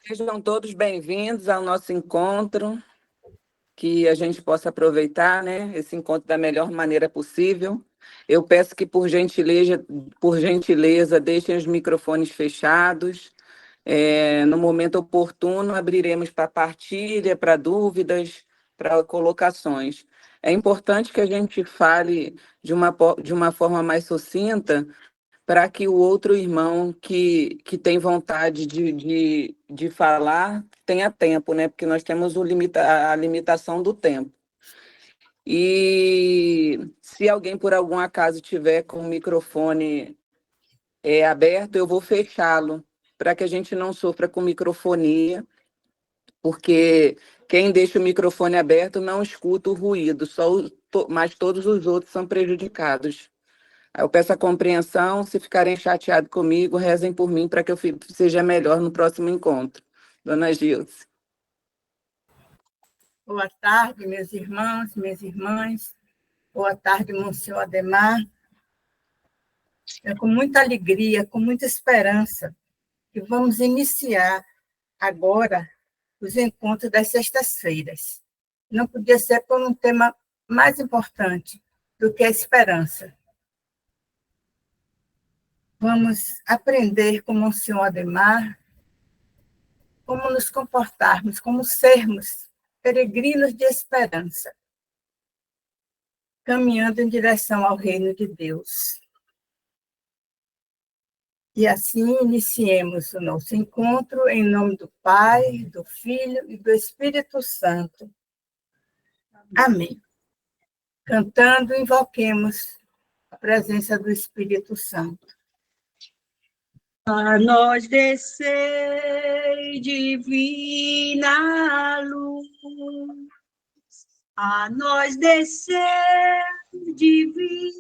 Sejam todos bem-vindos ao nosso encontro, que a gente possa aproveitar, né, esse encontro da melhor maneira possível. Eu peço que, por gentileza, deixem os microfones fechados. No momento oportuno, abriremos para partilha, para dúvidas, para colocações. É importante que a gente fale de uma forma mais sucinta, para que o outro irmão que tem vontade de falar tenha tempo, né? Porque nós temos a limitação do tempo. E se alguém, por algum acaso, tiver com o microfone aberto, eu vou fechá-lo, para que a gente não sofra com microfonia, porque quem deixa o microfone aberto não escuta o ruído, mas todos os outros são prejudicados. Eu peço a compreensão, se ficarem chateados comigo, rezem por mim para que eu seja melhor no próximo encontro. Dona Gilce. Boa tarde, meus irmãos, minhas irmãs. Boa tarde, Monsenhor Ademar. É com muita alegria, com muita esperança, que vamos iniciar agora os encontros das sextas-feiras. Não podia ser por um tema mais importante do que a esperança. Vamos aprender com Monsenhor Ademar como nos comportarmos, como sermos peregrinos de esperança, caminhando em direção ao reino de Deus. E assim iniciemos o nosso encontro em nome do Pai, do Filho e do Espírito Santo. Amém. Cantando, invoquemos a presença do Espírito Santo. A nós descei divina luz, a nós descei divina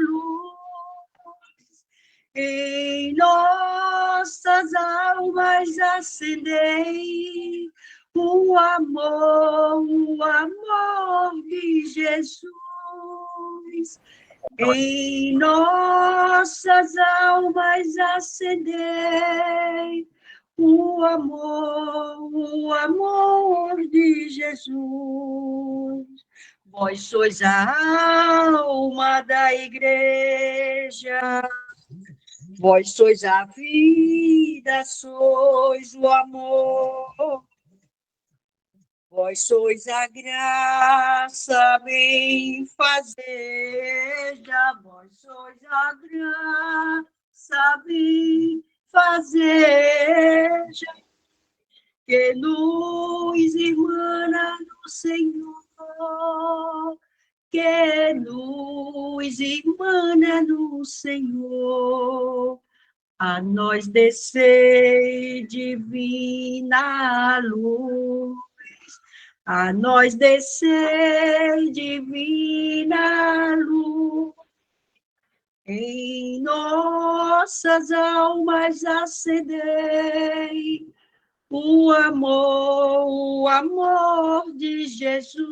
luz, em nossas almas acendei o amor de Jesus. Em nossas almas acendei o amor de Jesus. Vós sois a alma da igreja, vós sois a vida, sois o amor. Vós sois a graça benfazeja, vós sois a graça benfazeja, que nos irmana no Senhor, que nos irmana no Senhor. A nós descei divina luz, a nós descei divina luz, em nossas almas acendei o amor de Jesus.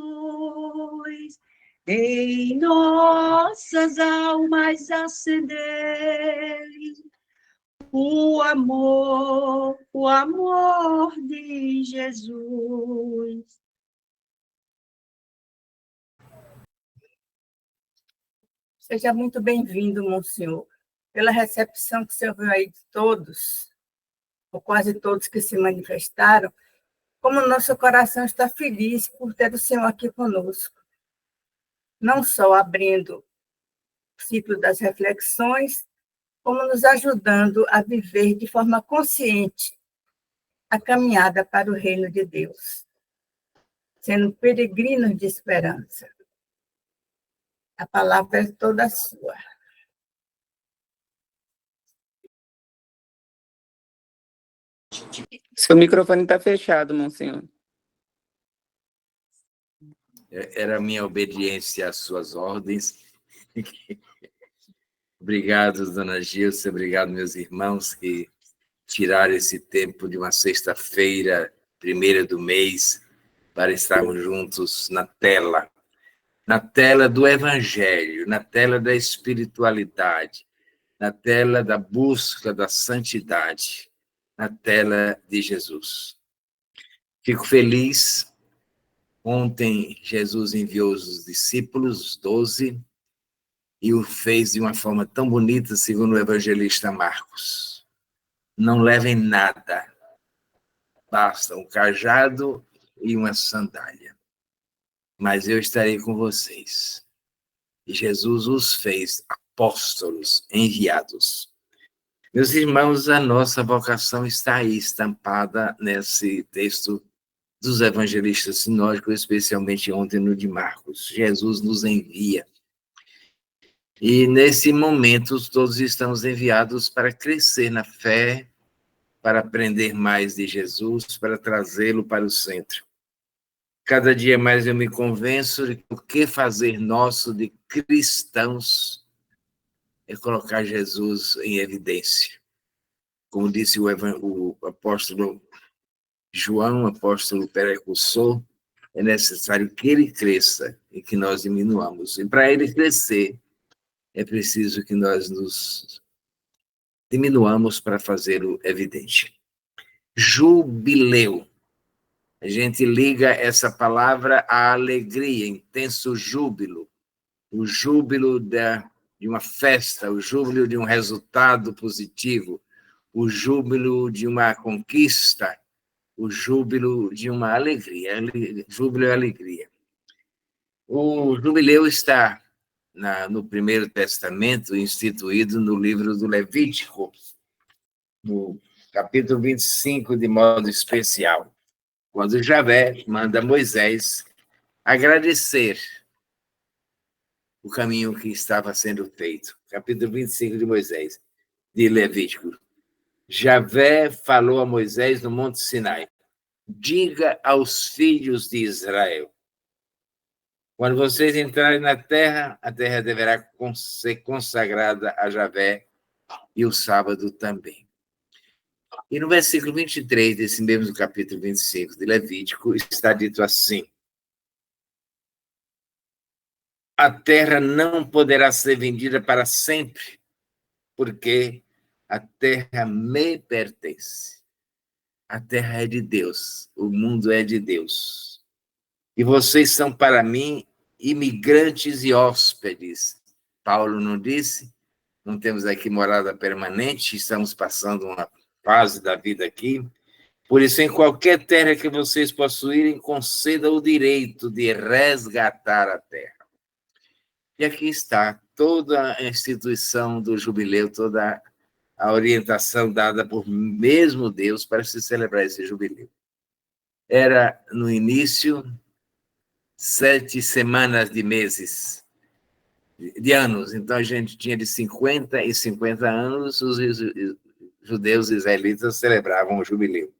Em nossas almas acendei o amor de Jesus. Seja muito bem-vindo, Monsenhor, pela recepção que o senhor viu aí de todos, ou quase todos que se manifestaram, como nosso coração está feliz por ter o Senhor aqui conosco. Não só abrindo o ciclo das reflexões, como nos ajudando a viver de forma consciente a caminhada para o reino de Deus, sendo peregrinos de esperança. A palavra é toda sua. Seu microfone está fechado, Monsenhor. Era a minha obediência às suas ordens. Obrigado, dona Gilce, obrigado, meus irmãos, que tiraram esse tempo de uma sexta-feira, primeira do mês, para estarmos juntos na tela do Evangelho, na tela da espiritualidade, na tela da busca da santidade. na tela de Jesus. Fico feliz. Ontem, Jesus enviou os discípulos, os 12, e o fez de uma forma tão bonita, segundo o evangelista Marcos. Não levem nada, basta um cajado e uma sandália. Mas eu estarei com vocês. E Jesus os fez apóstolos enviados. Meus irmãos, a nossa vocação está aí estampada nesse texto dos evangelistas sinóticos, especialmente ontem no de Marcos. Jesus nos envia. E nesse momento, todos estamos enviados para crescer na fé, para aprender mais de Jesus, para trazê-lo para o centro. Cada dia mais eu me convenço de que o que fazer nosso de cristãos é colocar Jesus em evidência. Como disse o apóstolo João, apóstolo precursor, é necessário que ele cresça e que nós diminuamos. E para ele crescer, é preciso que nós nos diminuamos para fazê-lo evidente. Jubileu. A gente liga essa palavra à alegria, intenso júbilo. O júbilo de uma festa, o júbilo de um resultado positivo, o júbilo de uma conquista, o júbilo de uma alegria. Júbilo é alegria. O jubileu está no Primeiro Testamento, instituído no livro do Levítico, no capítulo 25, de modo especial, quando Javé manda Moisés agradecer o caminho que estava sendo feito. Capítulo 25 de Moisés, de Levítico. Javé falou a Moisés no Monte Sinai: diga aos filhos de Israel, quando vocês entrarem na terra, a terra deverá ser consagrada a Javé e o sábado também. E no versículo 23 desse mesmo capítulo 25 de Levítico está dito assim: a terra não poderá ser vendida para sempre, porque a terra me pertence. A terra é de Deus, o mundo é de Deus. E vocês são para mim imigrantes e hóspedes. Paulo não disse? Não temos aqui morada permanente, estamos passando uma fase da vida aqui. Por isso, em qualquer terra que vocês possuírem, conceda o direito de resgatar a terra. E aqui está toda a instituição do jubileu, toda a orientação dada por mesmo Deus para se celebrar esse jubileu. Era, no início, 7 semanas de meses, de anos. Então, a gente tinha de 50 em 50 anos, os judeus israelitas celebravam o jubileu.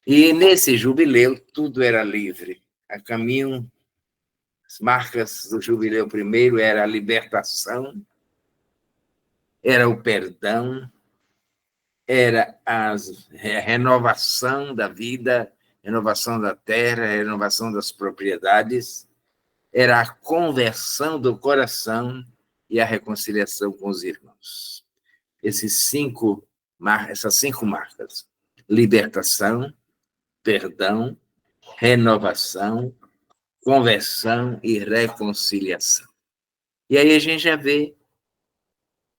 E nesse jubileu, tudo era livre. A caminho, as marcas do jubileu primeiro era a libertação, era o perdão, era a renovação da vida, renovação da terra, renovação das propriedades, era a conversão do coração e a reconciliação com os irmãos. Essas 5 marcas: libertação, perdão, renovação, conversão e reconciliação. E aí a gente já vê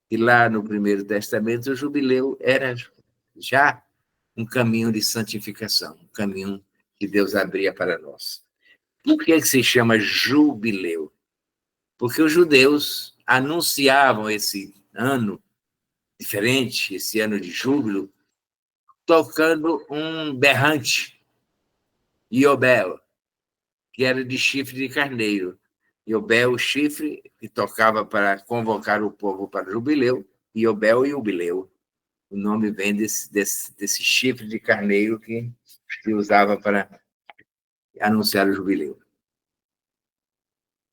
que lá no Primeiro Testamento o jubileu era já um caminho de santificação, um caminho que Deus abria para nós. Por que se chama jubileu? Porque os judeus anunciavam esse ano diferente, esse ano de júbilo, tocando um berrante, Iobel, que era de chifre de carneiro. Iobel, o chifre, que tocava para convocar o povo para o jubileu, Iobel e jubileu. O nome vem desse chifre de carneiro que se usava para anunciar o jubileu.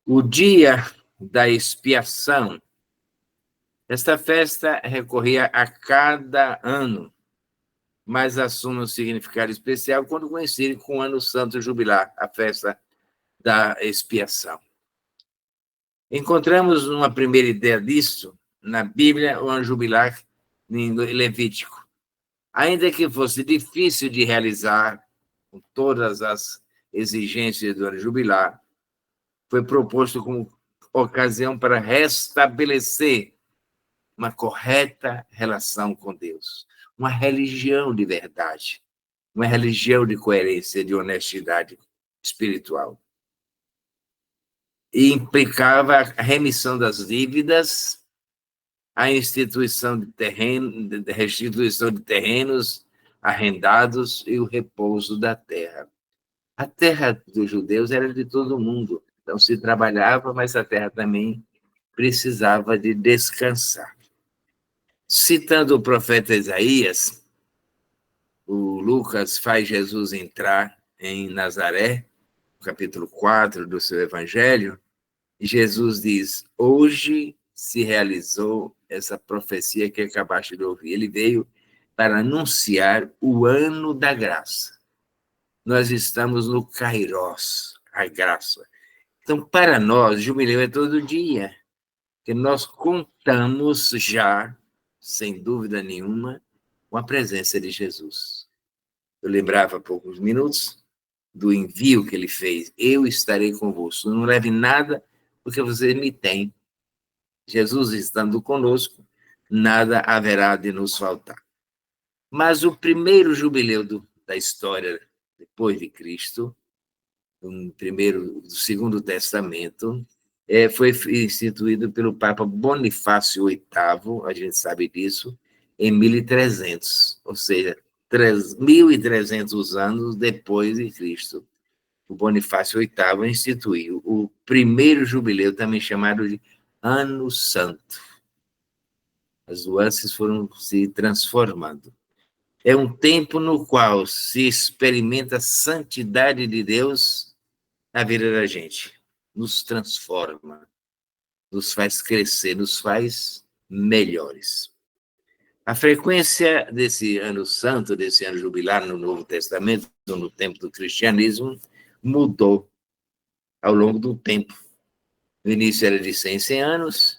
O dia da expiação, esta festa recorria a cada ano, mas assume um significado especial quando coincide com o Ano Santo Jubilar, a festa da expiação. Encontramos uma primeira ideia disso na Bíblia, o Ano Jubilar, em Levítico. Ainda que fosse difícil de realizar, com todas as exigências do ano jubilar, foi proposto como ocasião para restabelecer uma correta relação com Deus, uma religião de verdade, uma religião de coerência, de honestidade espiritual. E implicava a remissão das dívidas, a instituição de restituição de terrenos arrendados e o repouso da terra. A terra dos judeus era de todo mundo, então se trabalhava, mas a terra também precisava de descansar. Citando o profeta Isaías, o Lucas faz Jesus entrar em Nazaré, capítulo 4 do seu evangelho, e Jesus diz: hoje se realizou essa profecia que acabaste de ouvir. Ele veio para anunciar o ano da graça. Nós estamos no Kairos, a graça. Então, para nós, jubileu é todo dia, que nós contamos já, sem dúvida nenhuma, com a presença de Jesus. Eu lembrava há poucos minutos do envio que ele fez. Eu estarei convosco. Não leve nada, porque você me tem. Jesus estando conosco, nada haverá de nos faltar. Mas o primeiro jubileu da história depois de Cristo, do Segundo Testamento, foi instituído pelo Papa Bonifácio VIII, a gente sabe disso, em 1300, ou seja, 1.300 anos depois de Cristo. O Bonifácio VIII instituiu o primeiro jubileu, também chamado de Ano Santo. As nuances foram se transformando. É um tempo no qual se experimenta a santidade de Deus na vida da gente. Nos transforma, nos faz crescer, nos faz melhores. A frequência desse ano santo, desse ano jubilar no Novo Testamento, no tempo do cristianismo, mudou ao longo do tempo. No início era de 100 em 100 anos,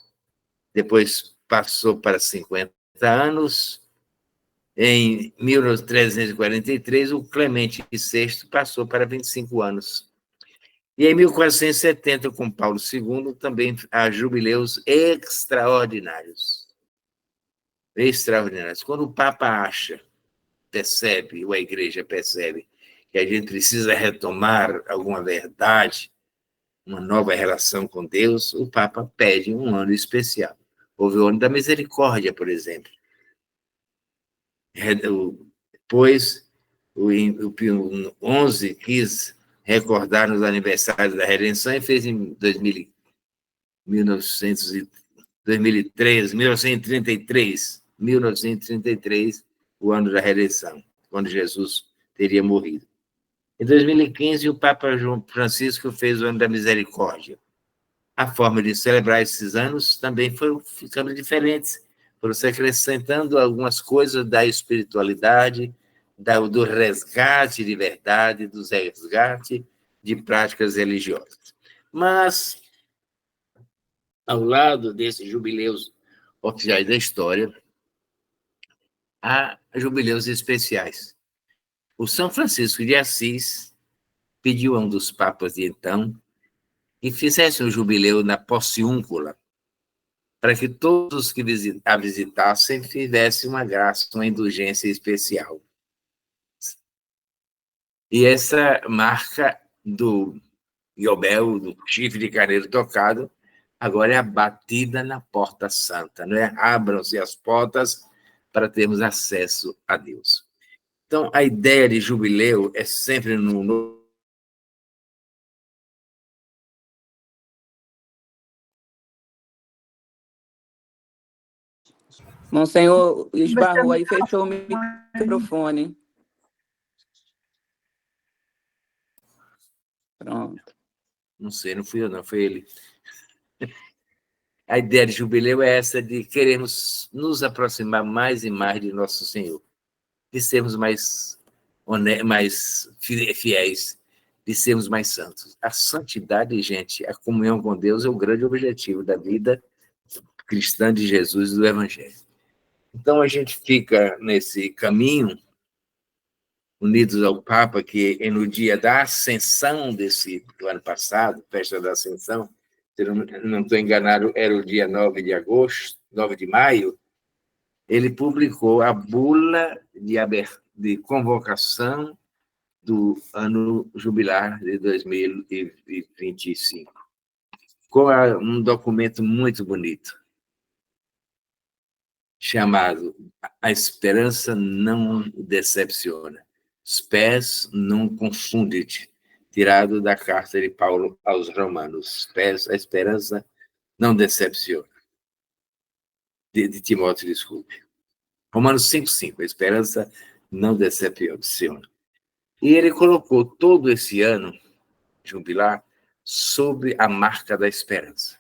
depois passou para 50 anos. Em 1343, o Clemente VI passou para 25 anos. E em 1470, com Paulo II, também há jubileus extraordinários. Extraordinários. Quando o Papa percebe, ou a Igreja percebe, que a gente precisa retomar alguma verdade, uma nova relação com Deus, o Papa pede um ano especial. Houve o ano da misericórdia, por exemplo. Depois, o Pio XI quis recordar nos aniversários da redenção e fez em 1933, o ano da redenção, quando Jesus teria morrido. Em 2015, o Papa João Francisco fez o ano da misericórdia. A forma de celebrar esses anos também foi ficando diferente, foram se acrescentando algumas coisas da espiritualidade, do resgate de verdade, do resgate de práticas religiosas. Mas, ao lado desses jubileus oficiais da história, há jubileus especiais. O São Francisco de Assis pediu a um dos papas de então que fizesse um jubileu na Porciúncula, para que todos que a visitassem tivessem uma graça, uma indulgência especial. E essa marca do Iobel, do chifre de carneiro tocado, agora é a batida na porta santa, não é? Abram-se as portas para termos acesso a Deus. Então, a ideia de jubileu é sempre no Monsenhor esbarrou aí, fechou o microfone. Pronto. Não sei, não fui eu, não, foi ele. A ideia de jubileu é essa de queremos nos aproximar mais e mais de nosso Senhor, de sermos mais fiéis, de sermos mais santos. A santidade, gente, a comunhão com Deus é o grande objetivo da vida cristã de Jesus e do Evangelho. Então, a gente fica nesse caminho, unidos ao Papa, que é no dia da Ascensão do ano passado, festa da Ascensão, se eu não estou enganado, era o dia 9 de agosto, 9 de maio, ele publicou a bula de convocação do ano jubilar de 2025, com um documento muito bonito, chamado A Esperança Não Decepciona, Spes non confundit, tirado da carta de Paulo aos Romanos. Spes, a esperança não decepciona. De Timóteo, desculpe. Romanos 5:5, a esperança não decepciona. E ele colocou todo esse ano jubilar sobre a marca da esperança.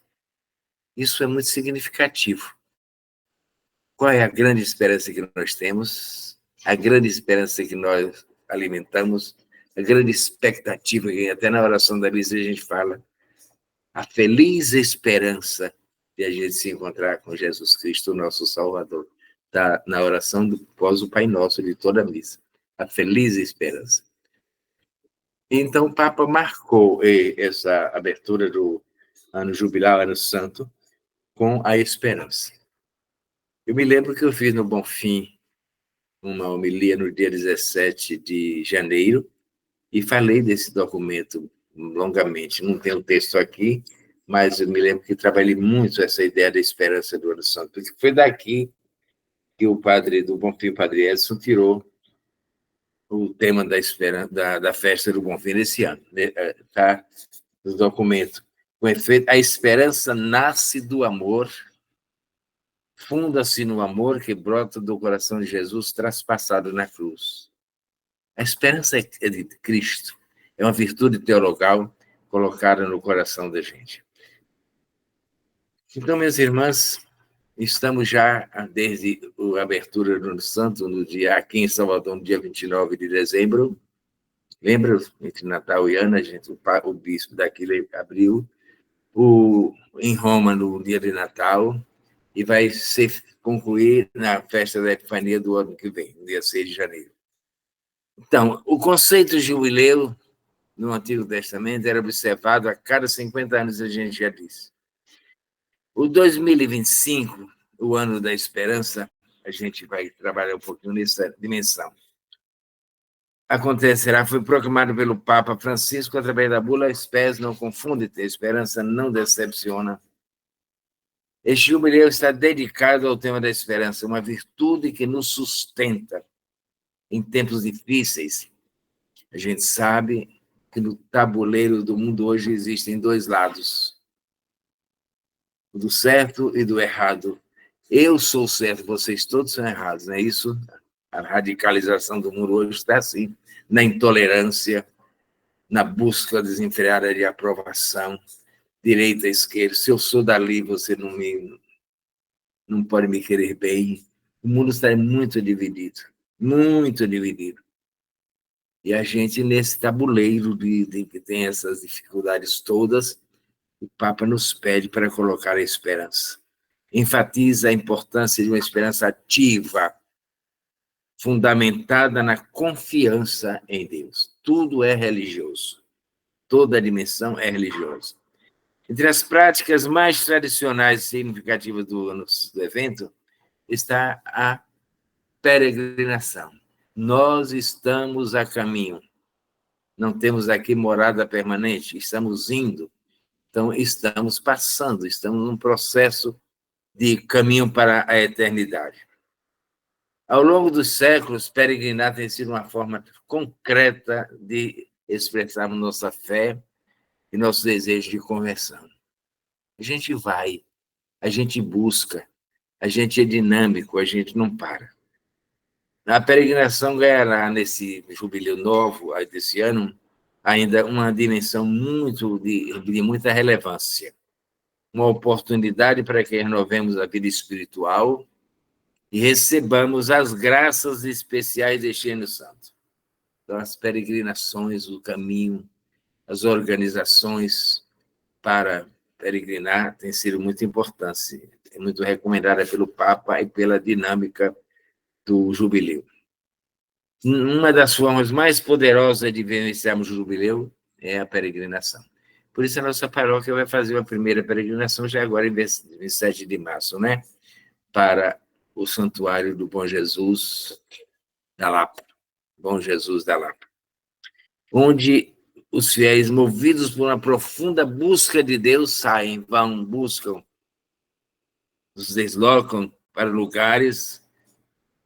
Isso é muito significativo. Qual é a grande esperança que nós temos? A grande esperança que nós alimentamos, a grande expectativa que até na oração da missa a gente fala, a feliz esperança de a gente se encontrar com Jesus Cristo, nosso Salvador. Está na oração pós o Pai Nosso de toda a missa. A feliz esperança. Então, o Papa marcou essa abertura do ano jubilar, ano santo, com a esperança. Eu me lembro que eu fiz no Bonfim uma homilia no dia 17 de janeiro e falei desse documento longamente. Não tem o texto aqui, mas eu me lembro que trabalhei muito essa ideia da esperança do ano santo, porque foi daqui que o padre do Bonfim, o padre Edson, tirou o tema da festa do Bonfim desse ano. Está no documento. Com efeito, a esperança nasce do amor, funda-se no amor que brota do coração de Jesus traspassado na cruz. A esperança é de Cristo, é uma virtude teologal colocada no coração da gente. Então, minhas irmãs, estamos já desde a abertura do Ano Santo, aqui em Salvador, no dia 29 de dezembro. Lembra, entre Natal e Ano, o bispo daqui abriu, em Roma, no dia de Natal, e vai concluir na festa da Epifania do ano que vem, no dia 6 de janeiro. Então, o conceito de jubileu no Antigo Testamento era observado a cada 50 anos, a gente já disse. O 2025, o ano da esperança, a gente vai trabalhar um pouquinho nessa dimensão. Foi proclamado pelo Papa Francisco através da bula Spes non confundit, a esperança não decepciona. Este jubileu está dedicado ao tema da esperança, uma virtude que nos sustenta em tempos difíceis. A gente sabe que no tabuleiro do mundo hoje existem dois lados, o do certo e do errado. Eu sou certo, vocês todos são errados, não é isso? A radicalização do mundo hoje está assim, na intolerância, na busca desenfreada de aprovação, direita, esquerda. Se eu sou dali, você não pode me querer bem. O mundo está muito dividido, muito dividido. E a gente, nesse tabuleiro que tem essas dificuldades todas, o Papa nos pede para colocar a esperança. Enfatiza a importância de uma esperança ativa, fundamentada na confiança em Deus. Tudo é religioso. Toda a dimensão é religiosa. Entre as práticas mais tradicionais e significativas do evento está a peregrinação. Nós estamos a caminho. Não temos aqui morada permanente, estamos indo. Então, estamos passando, estamos num processo de caminho para a eternidade. Ao longo dos séculos, peregrinar tem sido uma forma concreta de expressarmos nossa fé e nosso desejo de conversão. A gente vai, a gente busca, a gente é dinâmico, a gente não para. A peregrinação ganhará, nesse jubileu novo desse ano, ainda uma dimensão de muita relevância. Uma oportunidade para que renovemos a vida espiritual e recebamos as graças especiais deste ano santo. Então, as peregrinações, o caminho, as organizações para peregrinar têm sido muito importantes é muito recomendada pelo Papa e pela dinâmica do jubileu. Uma das formas mais poderosas de vivenciarmos o jubileu é a peregrinação. Por isso, a nossa paróquia vai fazer uma primeira peregrinação já agora, em 27 de março, né? Para o Santuário do Bom Jesus da Lapa. Bom Jesus da Lapa. Onde os fiéis, movidos por uma profunda busca de Deus, saem, vão, buscam, nos deslocam para lugares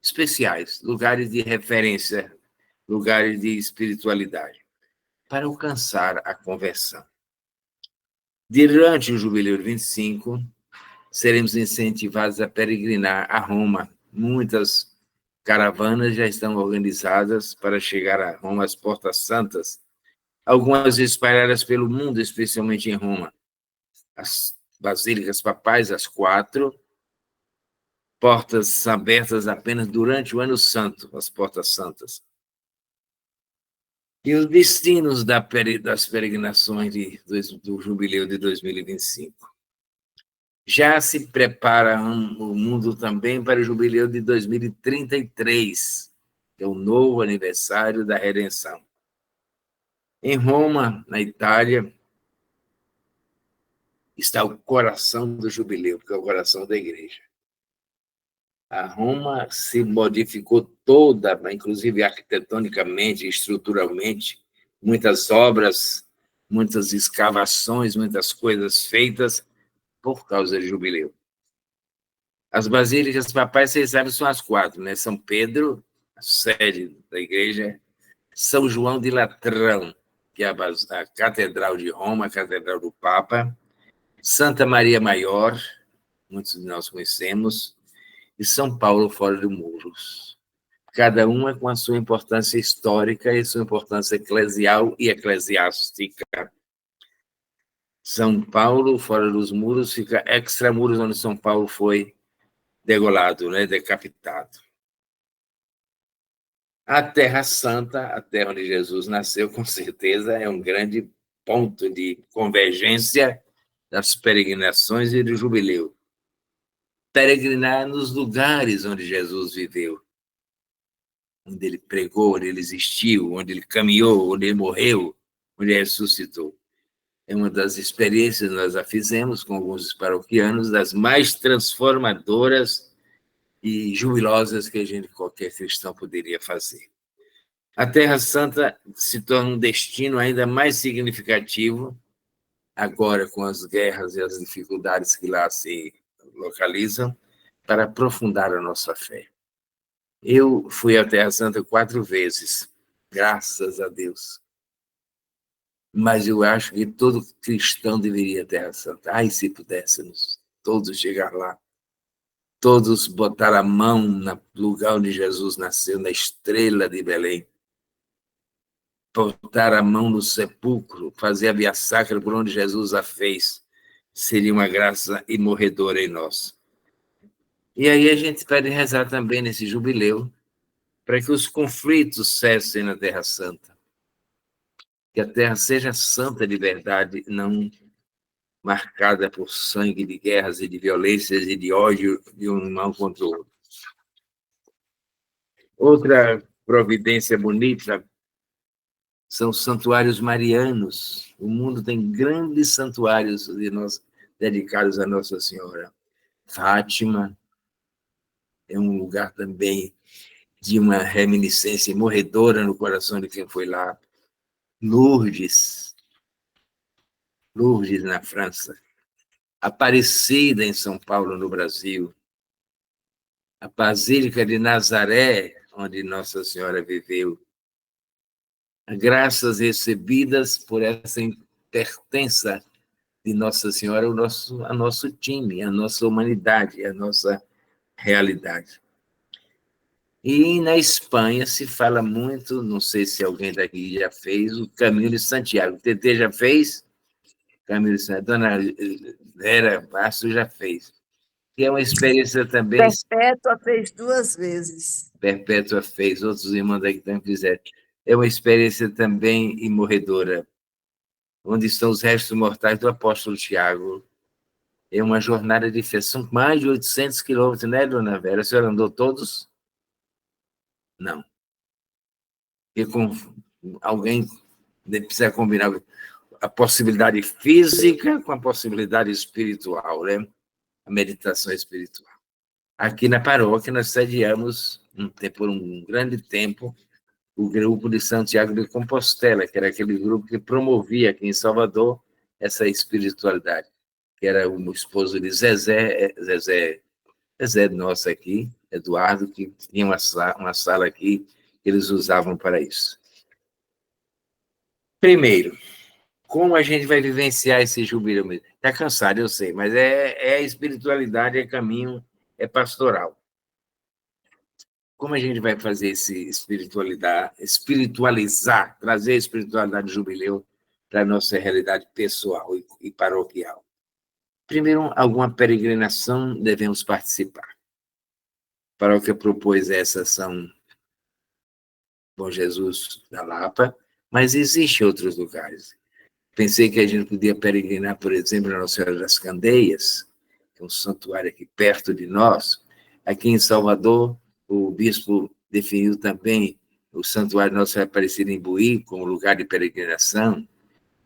especiais, lugares de referência, lugares de espiritualidade, para alcançar a conversão. Durante o Jubileu 25, seremos incentivados a peregrinar a Roma. Muitas caravanas já estão organizadas para chegar a Roma, às Portas Santas, algumas espalhadas pelo mundo, especialmente em Roma. As basílicas papais, as 4, portas abertas apenas durante o Ano Santo, as Portas Santas. E os destinos das peregrinações do Jubileu de 2025. Já se prepara o mundo também para o Jubileu de 2033, que é o novo aniversário da redenção. Em Roma, na Itália, está o coração do Jubileu, que é o coração da igreja. A Roma se modificou toda, inclusive arquitetonicamente, estruturalmente, muitas obras, muitas escavações, muitas coisas feitas por causa do jubileu. As basílicas papais, vocês sabem, são as 4, né? São Pedro, a sede da igreja, São João de Latrão, que é a Catedral de Roma, a Catedral do Papa, Santa Maria Maior, muitos de nós conhecemos, e São Paulo fora de muros. Cada uma com a sua importância histórica e sua importância eclesial e eclesiástica. São Paulo, fora dos muros, fica extramuros, onde São Paulo foi degolado, né, decapitado. A Terra Santa, a terra onde Jesus nasceu, com certeza, é um grande ponto de convergência das peregrinações e do jubileu. Peregrinar nos lugares onde Jesus viveu, onde ele pregou, onde ele existiu, onde ele caminhou, onde ele morreu, onde ele ressuscitou. É uma das experiências que nós já fizemos com alguns paroquianos, das mais transformadoras e jubilosas que qualquer cristão poderia fazer. A Terra Santa se torna um destino ainda mais significativo, agora com as guerras e as dificuldades que lá se localizam, para aprofundar a nossa fé. Eu fui à Terra Santa 4 vezes, graças a Deus. Mas eu acho que todo cristão deveria ir à Terra Santa. Ai, se pudéssemos todos chegar lá, todos botar a mão no lugar onde Jesus nasceu, na estrela de Belém, botar a mão no sepulcro, fazer a via sacra por onde Jesus a fez, seria uma graça imorredora em nós. E aí a gente pede rezar também nesse jubileu, para que os conflitos cessem na Terra Santa. Que a Terra seja santa de verdade, não marcada por sangue de guerras e de violências e de ódio de um irmão contra o outro. Outra providência bonita são os santuários marianos. O mundo tem grandes santuários dedicados a Nossa Senhora. Fátima é um lugar também de uma reminiscência morredora no coração de quem foi lá. Lourdes na França. Aparecida em São Paulo, no Brasil. A Basílica de Nazaré, onde Nossa Senhora viveu. Graças recebidas por essa pertença de Nossa Senhora ao nosso time, à nossa humanidade, à nossa realidade. E na Espanha se fala muito, não sei se alguém daqui já fez, o Caminho de Santiago. O TT já fez? Caminho de Santiago. Dona Vera Bastos já fez. E é uma experiência também... Perpétua fez 2 vezes. Perpétua fez, outros irmãos daqui também fizeram. É uma experiência também imorredora, onde estão os restos mortais do apóstolo Tiago, É uma jornada de fé. São mais de 800 quilômetros, né, dona Vera? A senhora andou todos? Não. E com alguém precisa combinar a possibilidade física com a possibilidade espiritual, né? A meditação espiritual. Aqui na paróquia, nós sediamos, por um grande tempo, o grupo de Santiago de Compostela, que era aquele grupo que promovia aqui em Salvador essa espiritualidade, que era o esposo de Zezé nosso aqui, Eduardo, que tinha uma sala aqui que eles usavam para isso. Primeiro, como a gente vai vivenciar esse jubileu? Está cansado, eu sei, mas é espiritualidade, é caminho, é pastoral. Como a gente vai fazer esse espiritualizar, trazer a espiritualidade do jubileu para a nossa realidade pessoal e paroquial? Primeiro, alguma peregrinação devemos participar. A paróquia propôs essa São Bom Jesus da Lapa, mas existem outros lugares. Pensei que a gente podia peregrinar, por exemplo, na Nossa Senhora das Candeias, que é um santuário aqui perto de nós. Aqui em Salvador, o bispo definiu também o santuário Nossa Senhora Aparecida em Buí como lugar de peregrinação.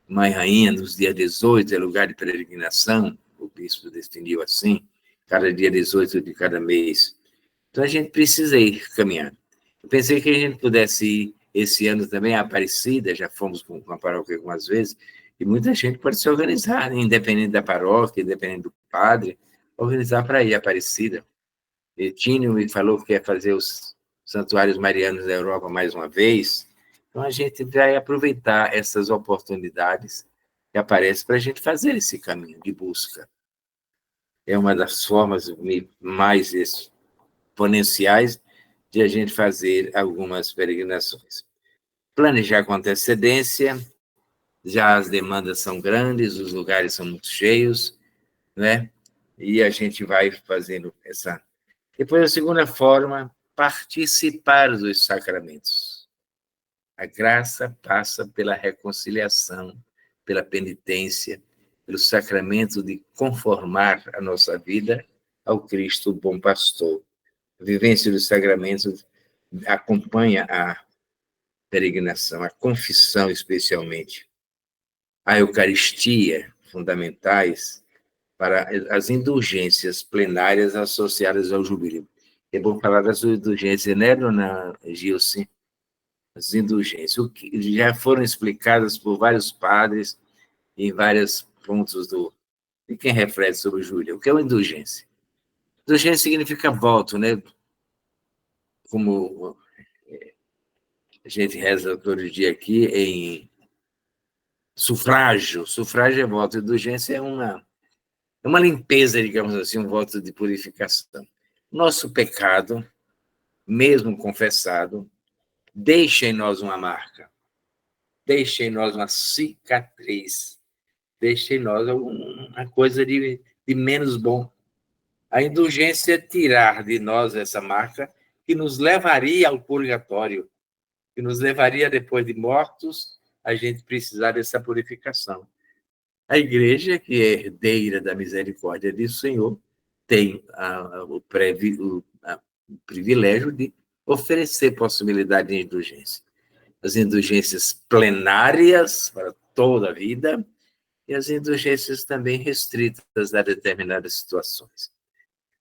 Mãe Rainha, nos dias 18, é lugar de peregrinação. O bispo definiu assim, cada dia 18 de cada mês. Então, a gente precisa ir caminhando. Eu pensei que a gente pudesse ir esse ano também à Aparecida, já fomos com a paróquia algumas vezes, e muita gente pode se organizar, independente da paróquia, independente do padre, organizar para ir à Aparecida. E Tínio me falou que quer fazer os santuários marianos da Europa mais uma vez. Então, a gente vai aproveitar essas oportunidades que aparecem para a gente fazer esse caminho de busca. É uma das formas mais exponenciais de a gente fazer algumas peregrinações. Planejar com antecedência, já as demandas são grandes, os lugares são muito cheios, né? E a gente vai fazendo essa... Depois, a segunda forma, participar dos sacramentos. A graça passa pela reconciliação, pela penitência, pelo sacramento de conformar a nossa vida ao Cristo bom pastor. A vivência dos sacramentos acompanha a peregrinação, a confissão especialmente, a Eucaristia, fundamentais para as indulgências plenárias associadas ao jubileu. É bom falar das indulgências, né, dona Gilce? As indulgências, o que já foram explicadas por vários padres em vários pontos de quem reflete sobre o jubileu. O que é uma indulgência? Indulgência significa voto, né? Como a gente reza todo dia aqui em sufrágio. Sufrágio é voto. Indulgência é uma limpeza, digamos assim, um voto de purificação. Nosso pecado, mesmo confessado, deixa em nós uma marca, deixa em nós uma cicatriz, deixa em nós uma coisa de menos bom. A indulgência é tirar de nós essa marca que nos levaria ao purgatório, que nos levaria, depois de mortos, a gente precisar dessa purificação. A igreja, que é herdeira da misericórdia do Senhor, tem o privilégio de oferecer possibilidade de indulgência. As indulgências plenárias para toda a vida e as indulgências também restritas a determinadas situações.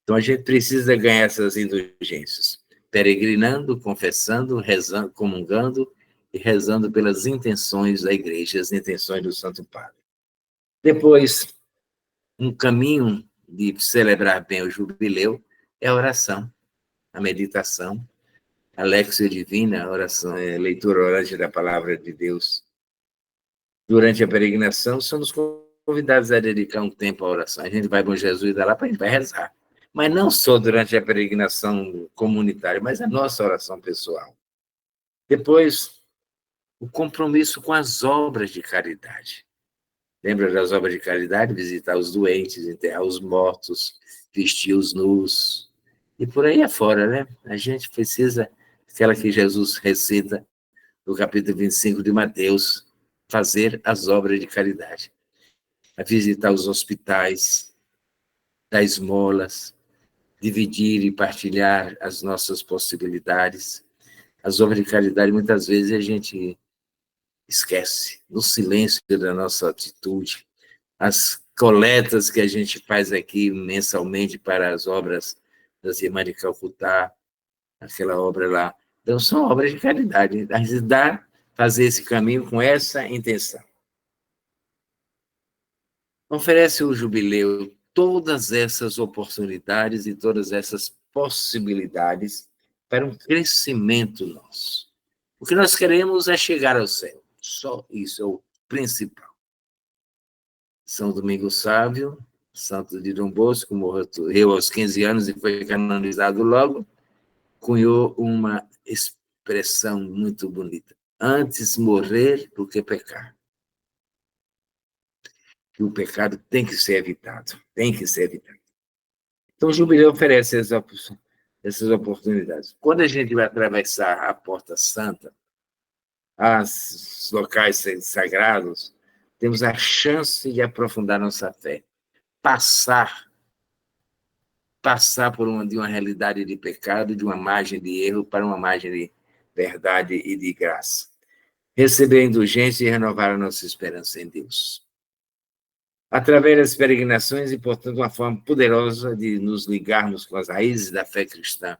Então, a gente precisa ganhar essas indulgências, peregrinando, confessando, rezando, comungando e rezando pelas intenções da igreja, as intenções do Santo Padre. Depois, um caminho de celebrar bem o jubileu é a oração, a meditação, a Lexio Divina, a oração, a leitura orante da Palavra de Deus. Durante a peregrinação, somos convidados a dedicar um tempo à oração. A gente vai com Jesus e dá lá para a gente vai rezar. Mas não só durante a peregrinação comunitária, mas a nossa oração pessoal. Depois, o compromisso com as obras de caridade. Lembra das obras de caridade? Visitar os doentes, enterrar os mortos, vestir os nus, e por aí afora, né? A gente precisa, aquela que Jesus recita no capítulo 25 de Mateus, fazer as obras de caridade. A visitar os hospitais, dar esmolas, dividir e partilhar as nossas possibilidades. As obras de caridade, muitas vezes, a gente esquece, no silêncio da nossa atitude. As coletas que a gente faz aqui mensalmente para as obras das Irmãs de Calcutá, aquela obra lá. Então, são obras de caridade. A gente dá, fazer esse caminho com essa intenção. Oferece o jubileu todas essas oportunidades e todas essas possibilidades para um crescimento nosso. O que nós queremos é chegar ao céu. Só isso é o principal. São Domingos Sávio, santo de Dom Bosco, morreu aos 15 anos e foi canonizado logo, cunhou uma expressão muito bonita. Antes morrer do que pecar. E o pecado tem que ser evitado. Tem que ser evitado. Então, o jubileu oferece essas oportunidades. Quando a gente vai atravessar a Porta Santa, os locais sagrados, temos a chance de aprofundar nossa fé. Passar de uma realidade de pecado, de uma margem de erro, para uma margem de verdade e de graça. Receber a indulgência e renovar a nossa esperança em Deus. Através das peregrinações, e, portanto, uma forma poderosa de nos ligarmos com as raízes da fé cristã.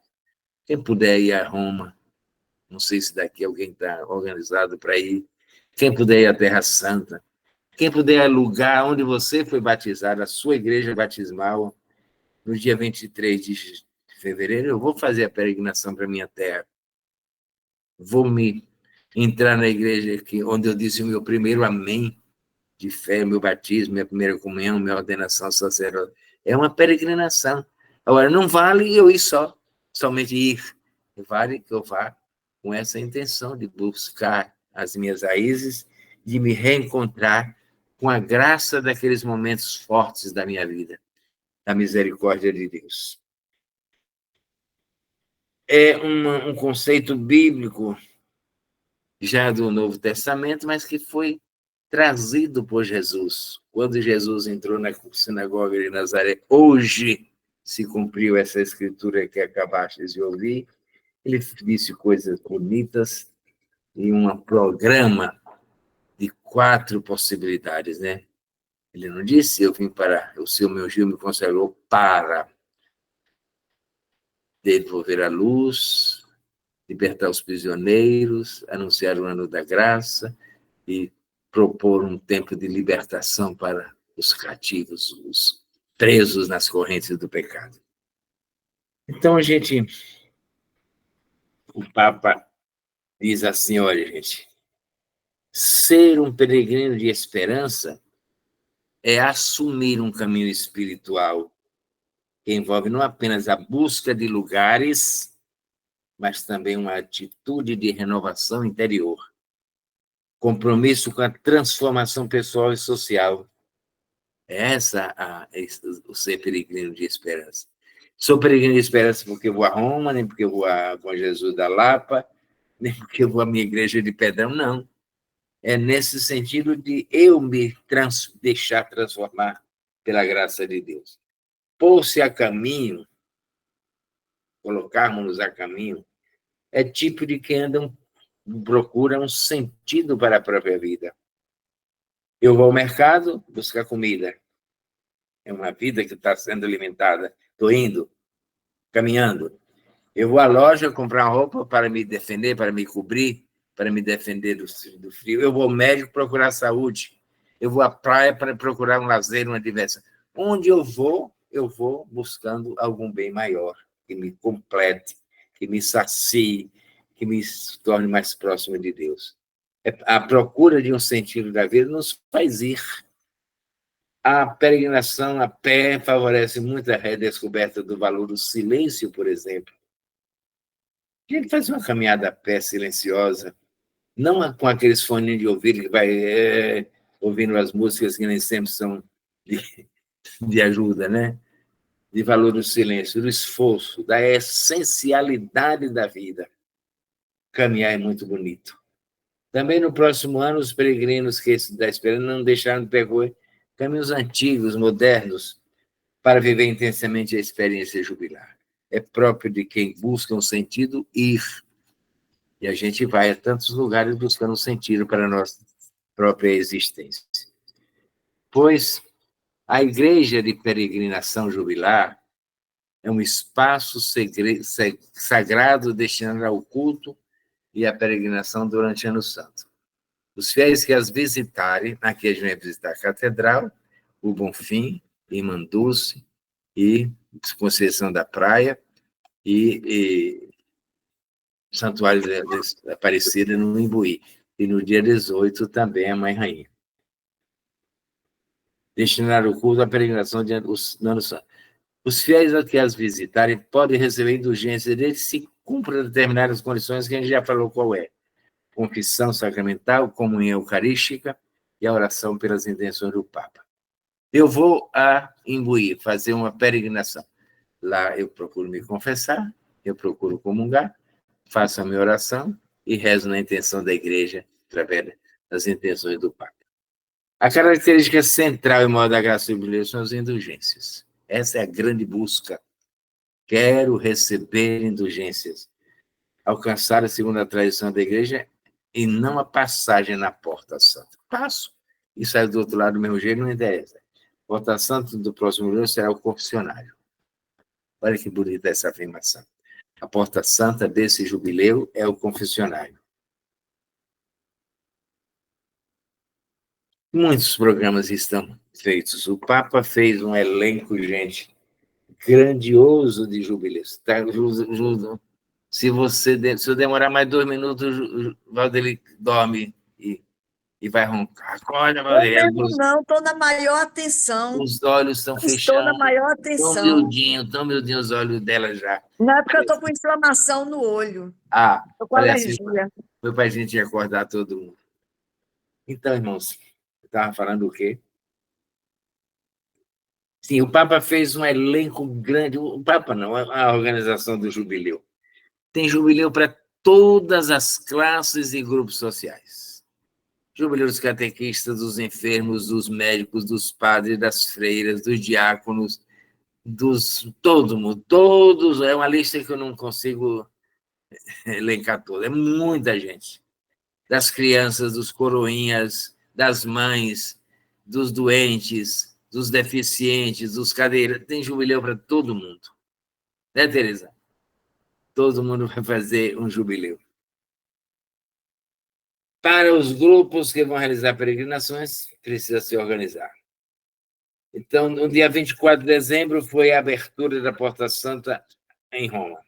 Quem puder ir a Roma, não sei se daqui alguém está organizado para ir, quem puder ir à Terra Santa, quem puder alugar onde você foi batizado, a sua igreja batismal, no dia 23 de fevereiro, eu vou fazer a peregrinação para a minha terra. Vou me entrar na igreja aqui, onde eu disse o meu primeiro amém de fé, meu batismo, minha primeira comunhão, minha ordenação sacerdotal. É uma peregrinação. Agora, não vale eu ir somente ir. Vale que eu vá com essa intenção de buscar as minhas raízes, de me reencontrar com a graça daqueles momentos fortes da minha vida, da misericórdia de Deus. É um conceito bíblico já do Novo Testamento, mas que foi trazido por Jesus. Quando Jesus entrou na sinagoga de Nazaré, hoje se cumpriu essa escritura que acabaste de ouvir. Ele disse coisas bonitas e um programa de 4 possibilidades, né? Ele não disse, eu vim para, o seu meu gil me consagrou para devolver a luz, libertar os prisioneiros, anunciar o ano da graça e propor um tempo de libertação para os cativos, os presos nas correntes do pecado. Então, o Papa diz assim, olha, gente, ser um peregrino de esperança é assumir um caminho espiritual que envolve não apenas a busca de lugares, mas também uma atitude de renovação interior, compromisso com a transformação pessoal e social. O ser peregrino de esperança. Sou peregrino de esperança porque vou a Roma, nem porque vou com Jesus da Lapa, nem porque vou à minha igreja de Pedrão, não. É nesse sentido de eu me deixar transformar pela graça de Deus. Pôr-se a caminho, colocarmos-nos a caminho, é tipo de quem procura um sentido para a própria vida. Eu vou ao mercado buscar comida. É uma vida que está sendo alimentada. Estou indo, caminhando. Eu vou à loja comprar roupa para me defender, para me cobrir, para me defender do frio. Eu vou ao médico procurar saúde. Eu vou à praia para procurar um lazer, uma diversão. Onde eu vou buscando algum bem maior, que me complete, que me sacie, que me torne mais próximo de Deus. A procura de um sentido da vida nos faz ir. A peregrinação a pé favorece muito a redescoberta do valor do silêncio, por exemplo. A gente faz uma caminhada a pé silenciosa, não com aqueles fones de ouvido que vai ouvindo as músicas que nem sempre são de ajuda, né? De valor do silêncio, do esforço, da essencialidade da vida. Caminhar é muito bonito. Também no próximo ano, os peregrinos que da esperança não deixaram de percorrer caminhos antigos, modernos, para viver intensamente a experiência jubilar. É próprio de quem busca um sentido ir. E a gente vai a tantos lugares buscando um sentido para a nossa própria existência. Pois a igreja de peregrinação jubilar é um espaço sagrado destinado ao culto e à peregrinação durante o Ano Santo. Os fiéis que as visitarem, aqui a gente vai visitar a Catedral, o Bonfim, Irmã Dulce e Conceição da Praia e Santuário da Aparecida no Imbuí. E no dia 18 também a Mãe Rainha. Destinar o culto à peregrinação de Ano Santo. Os fiéis que as visitarem podem receber indulgência desde se cumpram determinadas condições que a gente já falou qual é. Confissão sacramental, comunhão eucarística e a oração pelas intenções do Papa. Eu vou a Imbuí fazer uma peregrinação. Lá eu procuro me confessar, eu procuro comungar, faço a minha oração e rezo na intenção da igreja através das intenções do Papa. A característica central e maior da graça jubileus são as indulgências. Essa é a grande busca. Quero receber indulgências. Alcançar a segunda tradição da igreja e não a passagem na porta santa. Passo e saio do outro lado do mesmo jeito, não interessa. A porta santa do próximo ano será o confessionário. Olha que bonita essa afirmação. A porta santa desse jubileu é o confessionário. Muitos programas estão feitos. O Papa fez um elenco, gente, grandioso de jubileus. Tá? Se eu demorar mais 2 minutos, o Valdeli dorme e vai roncar. Acorda, Valdeli. Não, estou na maior atenção. Os olhos estão fechando. Estou na maior atenção. Tão miudinho os olhos dela já. Não é porque eu estou com inflamação no olho. Estou com alergia. alergia. Foi para a gente acordar todo mundo. Então, irmãos, eu estava falando o quê? Sim, o Papa fez um elenco grande. O Papa não, a organização do jubileu. Tem jubileu para todas as classes e grupos sociais. Jubileu dos catequistas, dos enfermos, dos médicos, dos padres, das freiras, dos diáconos, todo mundo, todos. É uma lista que eu não consigo elencar toda. É muita gente. Das crianças, dos coroinhas, das mães, dos doentes, dos deficientes, dos cadeirantes. Tem jubileu para todo mundo. Né, Tereza? Todo mundo vai fazer um jubileu. Para os grupos que vão realizar peregrinações, precisa se organizar. Então, no dia 24 de dezembro, foi a abertura da Porta Santa em Roma.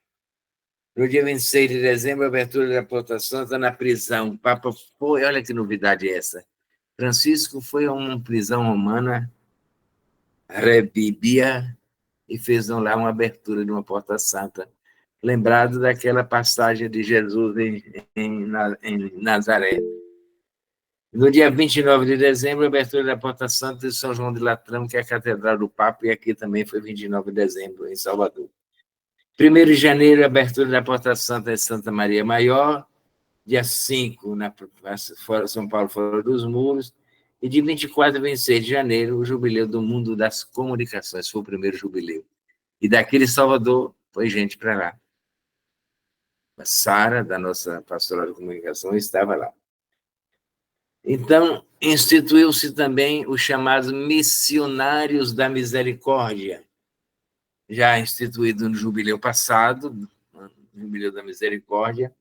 No dia 26 de dezembro, a abertura da Porta Santa na prisão. O Papa foi, olha que novidade é essa. Francisco foi a uma prisão romana, Rebibia, e fez lá uma abertura de uma Porta Santa. Lembrado daquela passagem de Jesus em Nazaré. No dia 29 de dezembro, a abertura da Porta Santa de São João de Latrão, que é a Catedral do Papa, e aqui também foi 29 de dezembro, em Salvador. 1º de janeiro, a abertura da Porta Santa de Santa Maria Maior, dia 5, São Paulo fora dos muros, e de 24 a 26 de janeiro, o jubileu do mundo das comunicações, foi o primeiro jubileu. E daqui de Salvador, foi gente para lá. A Sara, da nossa pastoral de comunicação, estava lá. Então, instituiu-se também os chamados missionários da misericórdia, já instituído no jubileu passado, no jubileu da misericórdia,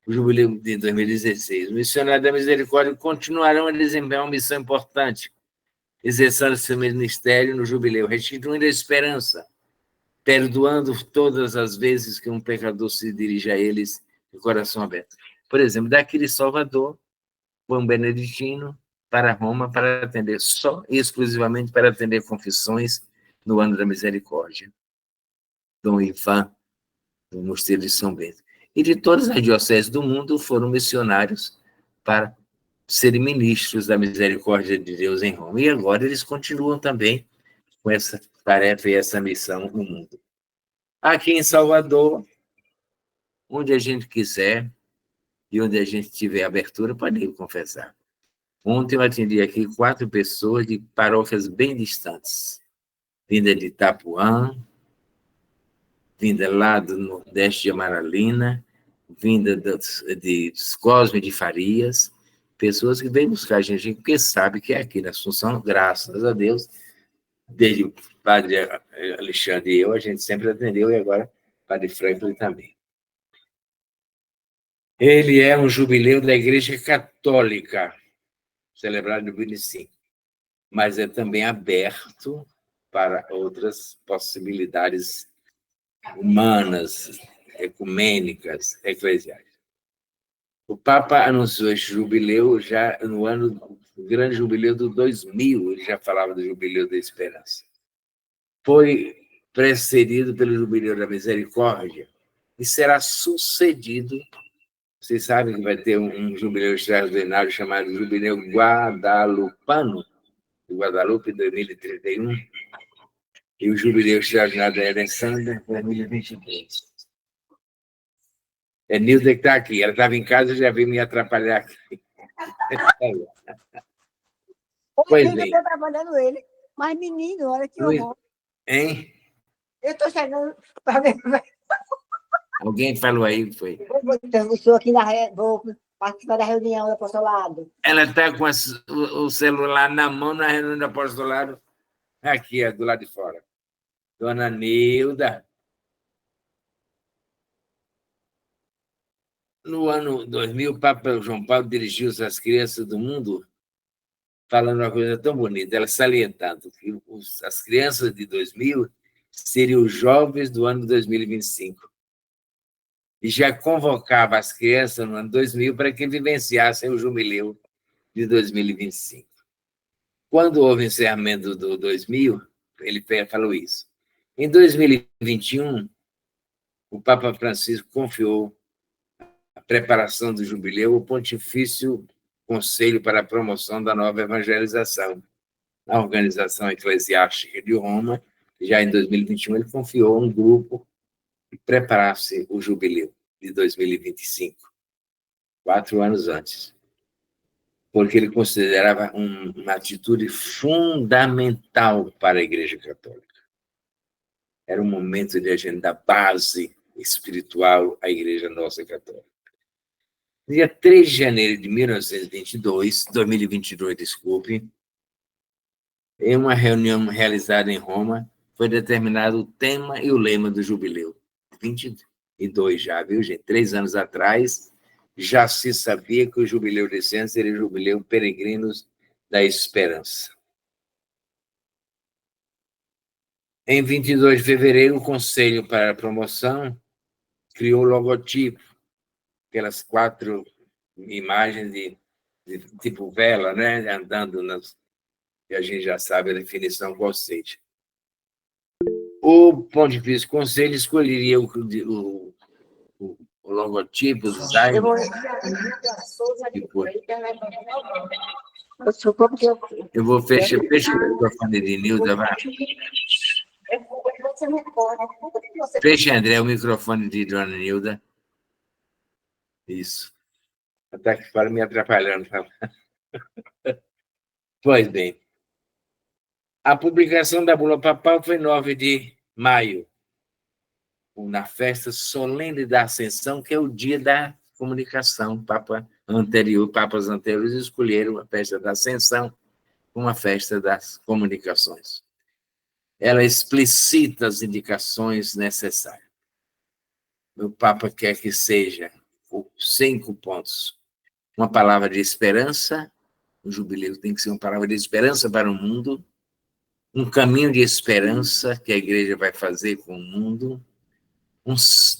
o jubileu de 2016. Os missionários da misericórdia continuarão a desempenhar uma missão importante, exercendo seu ministério no jubileu, restituindo a esperança, perdoando todas as vezes que um pecador se dirige a eles de coração aberto. Por exemplo, daqui de Salvador, um beneditino para Roma para atender só e exclusivamente para atender confissões no ano da misericórdia. Dom Ivan, do Mosteiro de São Bento. E de todas as dioceses do mundo foram missionários para serem ministros da misericórdia de Deus em Roma. E agora eles continuam também com essa tarefa e essa missão no mundo. Aqui em Salvador, onde a gente quiser e onde a gente tiver abertura, pode ir confessar. Ontem eu atendi aqui 4 pessoas de paróquias bem distantes. vinda de Itapuã, vinda lá do Nordeste de Amaralina, vinda de Cosme de Farias, pessoas que vêm buscar a gente, porque sabe que é aqui na Assunção, graças a Deus, desde o padre Alexandre e eu, a gente sempre atendeu, e agora o padre Franklin também. Ele é um jubileu da Igreja Católica, celebrado em 2005, mas é também aberto para outras possibilidades humanas, ecumênicas, eclesiais. O Papa anunciou esse jubileu já no ano do grande jubileu do 2000, ele já falava do jubileu da esperança. Foi precedido pelo jubileu da misericórdia e será sucedido, vocês sabem que vai ter um jubileu extraordinário chamado Jubileu Guadalupano, de Guadalupe, 2031, e o jubileu extraordinário da Alessandra, 2023. É Nilda que está aqui. Ela estava em casa e já veio me atrapalhar aqui. Pois bem. Eu estou trabalhando ele. Mas, menino, olha que horror. Hein? Eu estou chegando para ver. Alguém falou aí, foi? Eu estou aqui vou participar da reunião do apostolado. Ela está com o celular na mão na reunião do apostolado. Aqui, do lado de fora. Dona Nilda. No ano 2000, o Papa João Paulo dirigiu-se às crianças do mundo falando uma coisa tão bonita, ela salientando que as crianças de 2000 seriam os jovens do ano 2025. E já convocava as crianças no ano 2000 para que vivenciassem o jubileu de 2025. Quando houve o encerramento do 2000, ele falou isso. Em 2021, o Papa Francisco confiou a preparação do jubileu ao Pontifício Conselho para a Promoção da Nova Evangelização, na Organização Eclesiástica de Roma. Já em 2021, ele confiou a um grupo que preparasse o jubileu de 2025, 4 anos antes, porque ele considerava uma atitude fundamental para a Igreja Católica. Era um momento de a gente dar base espiritual à Igreja Nossa Católica. Dia 3 de janeiro de 2022, desculpe, em uma reunião realizada em Roma, foi determinado o tema e o lema do jubileu. 22 já, viu, gente? 3 anos atrás, já se sabia que o jubileu desse ano seria o jubileu Peregrinos da Esperança. Em 22 de fevereiro, o Conselho para a Promoção criou o logotipo, aquelas 4 imagens de tipo vela, né? Andando e a gente já sabe a definição qual seja. O Pontifício Conselho escolheria o logotipo, o design. Eu vou fechar o microfone de Nilda, vai. Fecha, André, o microfone de Dona Nilda. Isso. Até que para me atrapalhando. Pois bem. A publicação da bula papal foi 9 de maio, na festa solene da Ascensão, que é o dia da comunicação. Papas anteriores escolheram a festa da Ascensão como a festa das comunicações. Ela explicita as indicações necessárias. O Papa quer que seja 5 pontos. Uma palavra de esperança, o jubileu tem que ser uma palavra de esperança para o mundo, um caminho de esperança que a igreja vai fazer com o mundo,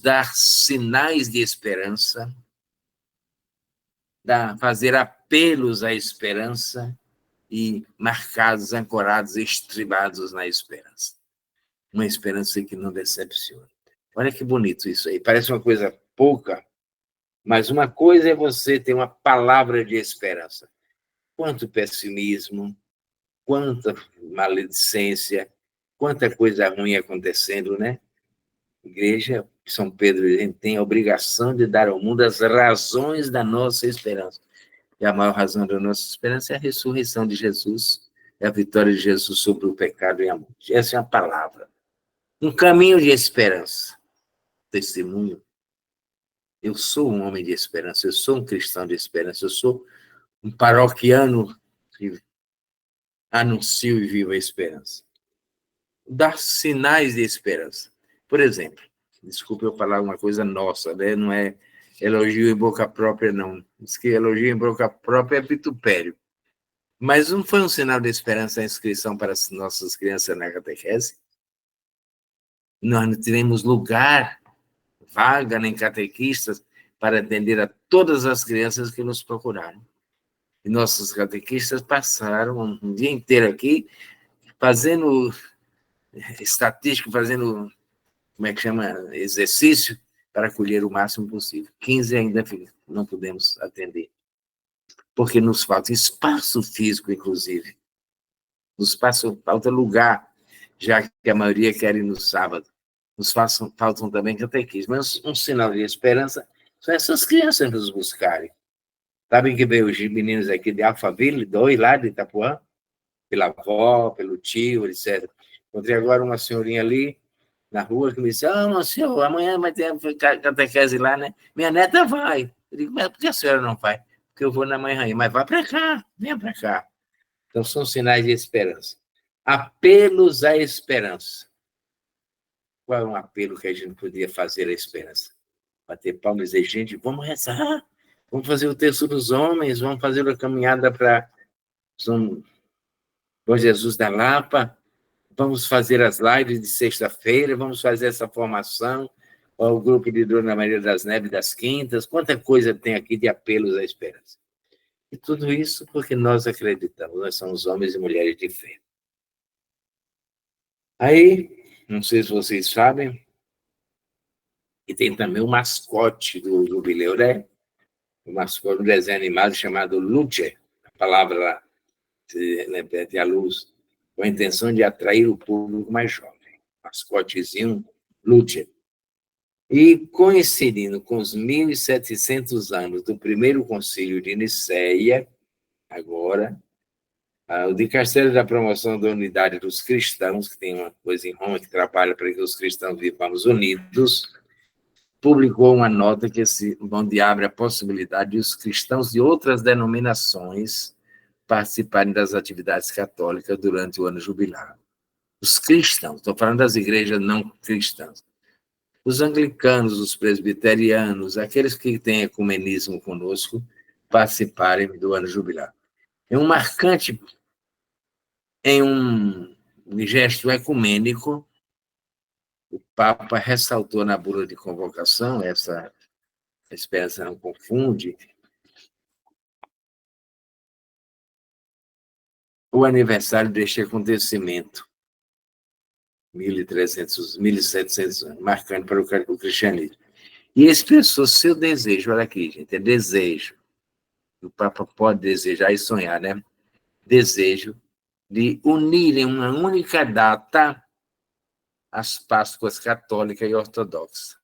dar sinais de esperança, fazer apelos à esperança e marcados, ancorados, estribados na esperança. Uma esperança que não decepciona. Olha que bonito isso aí. Parece uma coisa pouca, mas uma coisa é você ter uma palavra de esperança. Quanto pessimismo, quanta maledicência, quanta coisa ruim acontecendo, né? Igreja, São Pedro tem a obrigação de dar ao mundo as razões da nossa esperança. E a maior razão da nossa esperança é a ressurreição de Jesus, é a vitória de Jesus sobre o pecado e a morte. Essa é a palavra. Um caminho de esperança. Testemunho. Eu sou um homem de esperança, eu sou um cristão de esperança, eu sou um paroquiano que anuncio e vivo a esperança. Dar sinais de esperança. Por exemplo, desculpe eu falar uma coisa nossa, né? Não é elogio em boca própria, não. Diz que elogio em boca própria é vitupério. Mas não foi um sinal de esperança a inscrição para as nossas crianças na catequese? Nós não teremos lugar, vaga nem catequistas para atender a todas as crianças que nos procuraram. E nossos catequistas passaram um dia inteiro aqui fazendo estatística, fazendo, como é que chama, exercício para acolher o máximo possível. 15 ainda não podemos atender, porque nos falta espaço físico, inclusive. Nos falta lugar, já que a maioria quer ir no sábado. Nos faltam também catequistas. Mas um sinal de esperança são essas crianças nos buscarem. Sabem que veio os meninos aqui de Alphaville, 2 lá de Itapuã, pela avó, pelo tio, etc. Encontrei agora uma senhorinha ali na rua que me disse: "Ah, senhor, amanhã vai ter catequese lá, né? Minha neta vai." Eu digo: "Mas por que a senhora não vai?" "Porque eu vou na manhã." "Mas vá para cá, venha para cá." Então, são sinais de esperança. Apelos à esperança. Qual é um apelo que a gente podia fazer à esperança? Bater palmas e dizer: "Gente, vamos rezar, vamos fazer o terço dos homens, vamos fazer a caminhada para São Bom Jesus da Lapa, vamos fazer as lives de sexta-feira, vamos fazer essa formação, o grupo de Dona Maria das Neves das Quintas, quanta coisa tem aqui de apelos à esperança." E tudo isso porque nós acreditamos, nós somos homens e mulheres de fé. Aí, não sei se vocês sabem, e tem também o mascote do jubileu, né? O mascote, um desenho animado chamado Luce, a palavra lá, repete a luz, com a intenção de atrair o público mais jovem. Mascotezinho Luce. E coincidindo com os 1.700 anos do primeiro concílio de Nicéia, agora, o Dicastério da Promoção da Unidade dos Cristãos, que tem uma coisa em Roma que trabalha para que os cristãos vivamos unidos, publicou uma nota onde abre a possibilidade de os cristãos de outras denominações participarem das atividades católicas durante o ano jubilar. Os cristãos, estou falando das igrejas não cristãs. Os anglicanos, os presbiterianos, aqueles que têm ecumenismo conosco, participarem do ano jubilar. É um marcante, em um gesto ecumênico, o Papa ressaltou na bula de convocação, essa esperança não confunde, o aniversário deste acontecimento, 1.700 anos, marcando para o cristianismo. E expressou seu desejo, olha aqui, gente, é desejo. O Papa pode desejar e sonhar, né? Desejo de unir em uma única data as Páscoas católica e ortodoxa.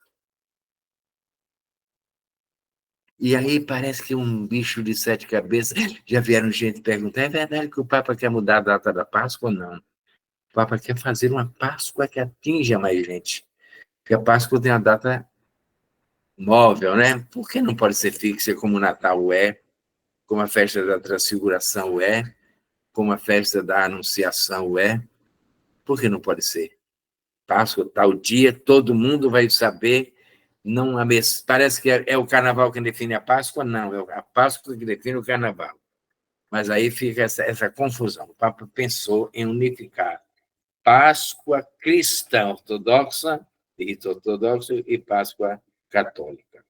E aí parece que um bicho de 7 cabeças, já vieram gente perguntar: é verdade que o Papa quer mudar a data da Páscoa ou não? O Papa quer fazer uma Páscoa que atinja mais gente. Porque a Páscoa tem a data móvel, né? Por que não pode ser fixa como o Natal é, como a festa da Transfiguração é, como a festa da Anunciação é? Por que não pode ser? Páscoa, tal dia, todo mundo vai saber. Não, parece que é o carnaval que define a Páscoa, não, é a Páscoa que define o carnaval. Mas aí fica essa confusão. O Papa pensou em unificar Páscoa cristã ortodoxa, rito ortodoxo, e Páscoa católica,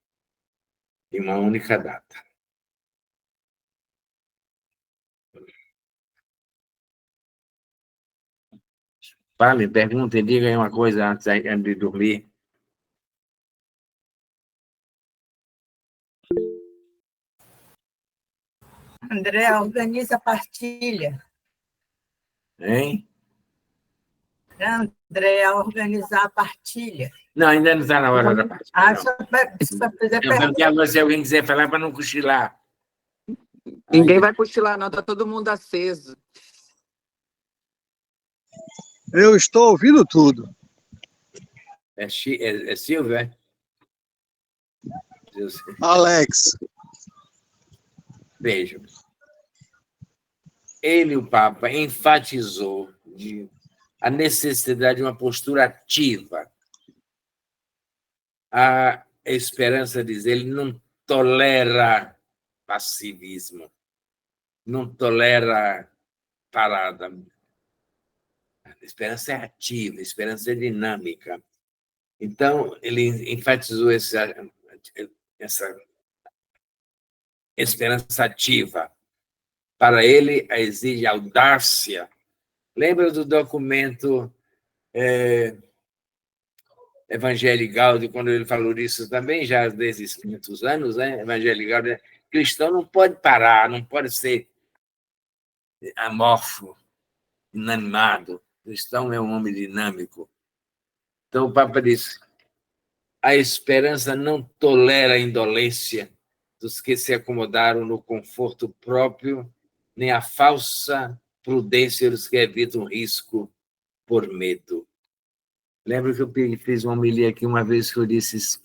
em uma única data. Fale, pergunte, diga aí uma coisa antes de dormir. André, organiza a partilha. Hein? André, organizar a partilha. Não, ainda não está na hora da partilha. Só para fazer eu pergunto agora se alguém quiser falar para não cochilar. Ninguém vai cochilar, não, está todo mundo aceso. Eu estou ouvindo tudo. É Silvio, é? Alex. Vejam. Ele, o Papa, enfatizou a necessidade de uma postura ativa. A esperança, diz ele, não tolera passivismo, não tolera parada. A esperança é ativa, a esperança é dinâmica. Então, ele enfatizou essa esperança ativa. Para ele, exige audácia. Lembra do documento Evangelii Gaudium, quando ele falou disso também, já desde os 500 anos, né? Evangelii Gaudium, cristão não pode parar, não pode ser amorfo, inanimado. Cristão é um homem dinâmico. Então, o Papa disse, a esperança não tolera a indolência dos que se acomodaram no conforto próprio, nem a falsa prudência dos que evitam risco por medo. Lembro que eu fiz uma homilia aqui uma vez que eu disse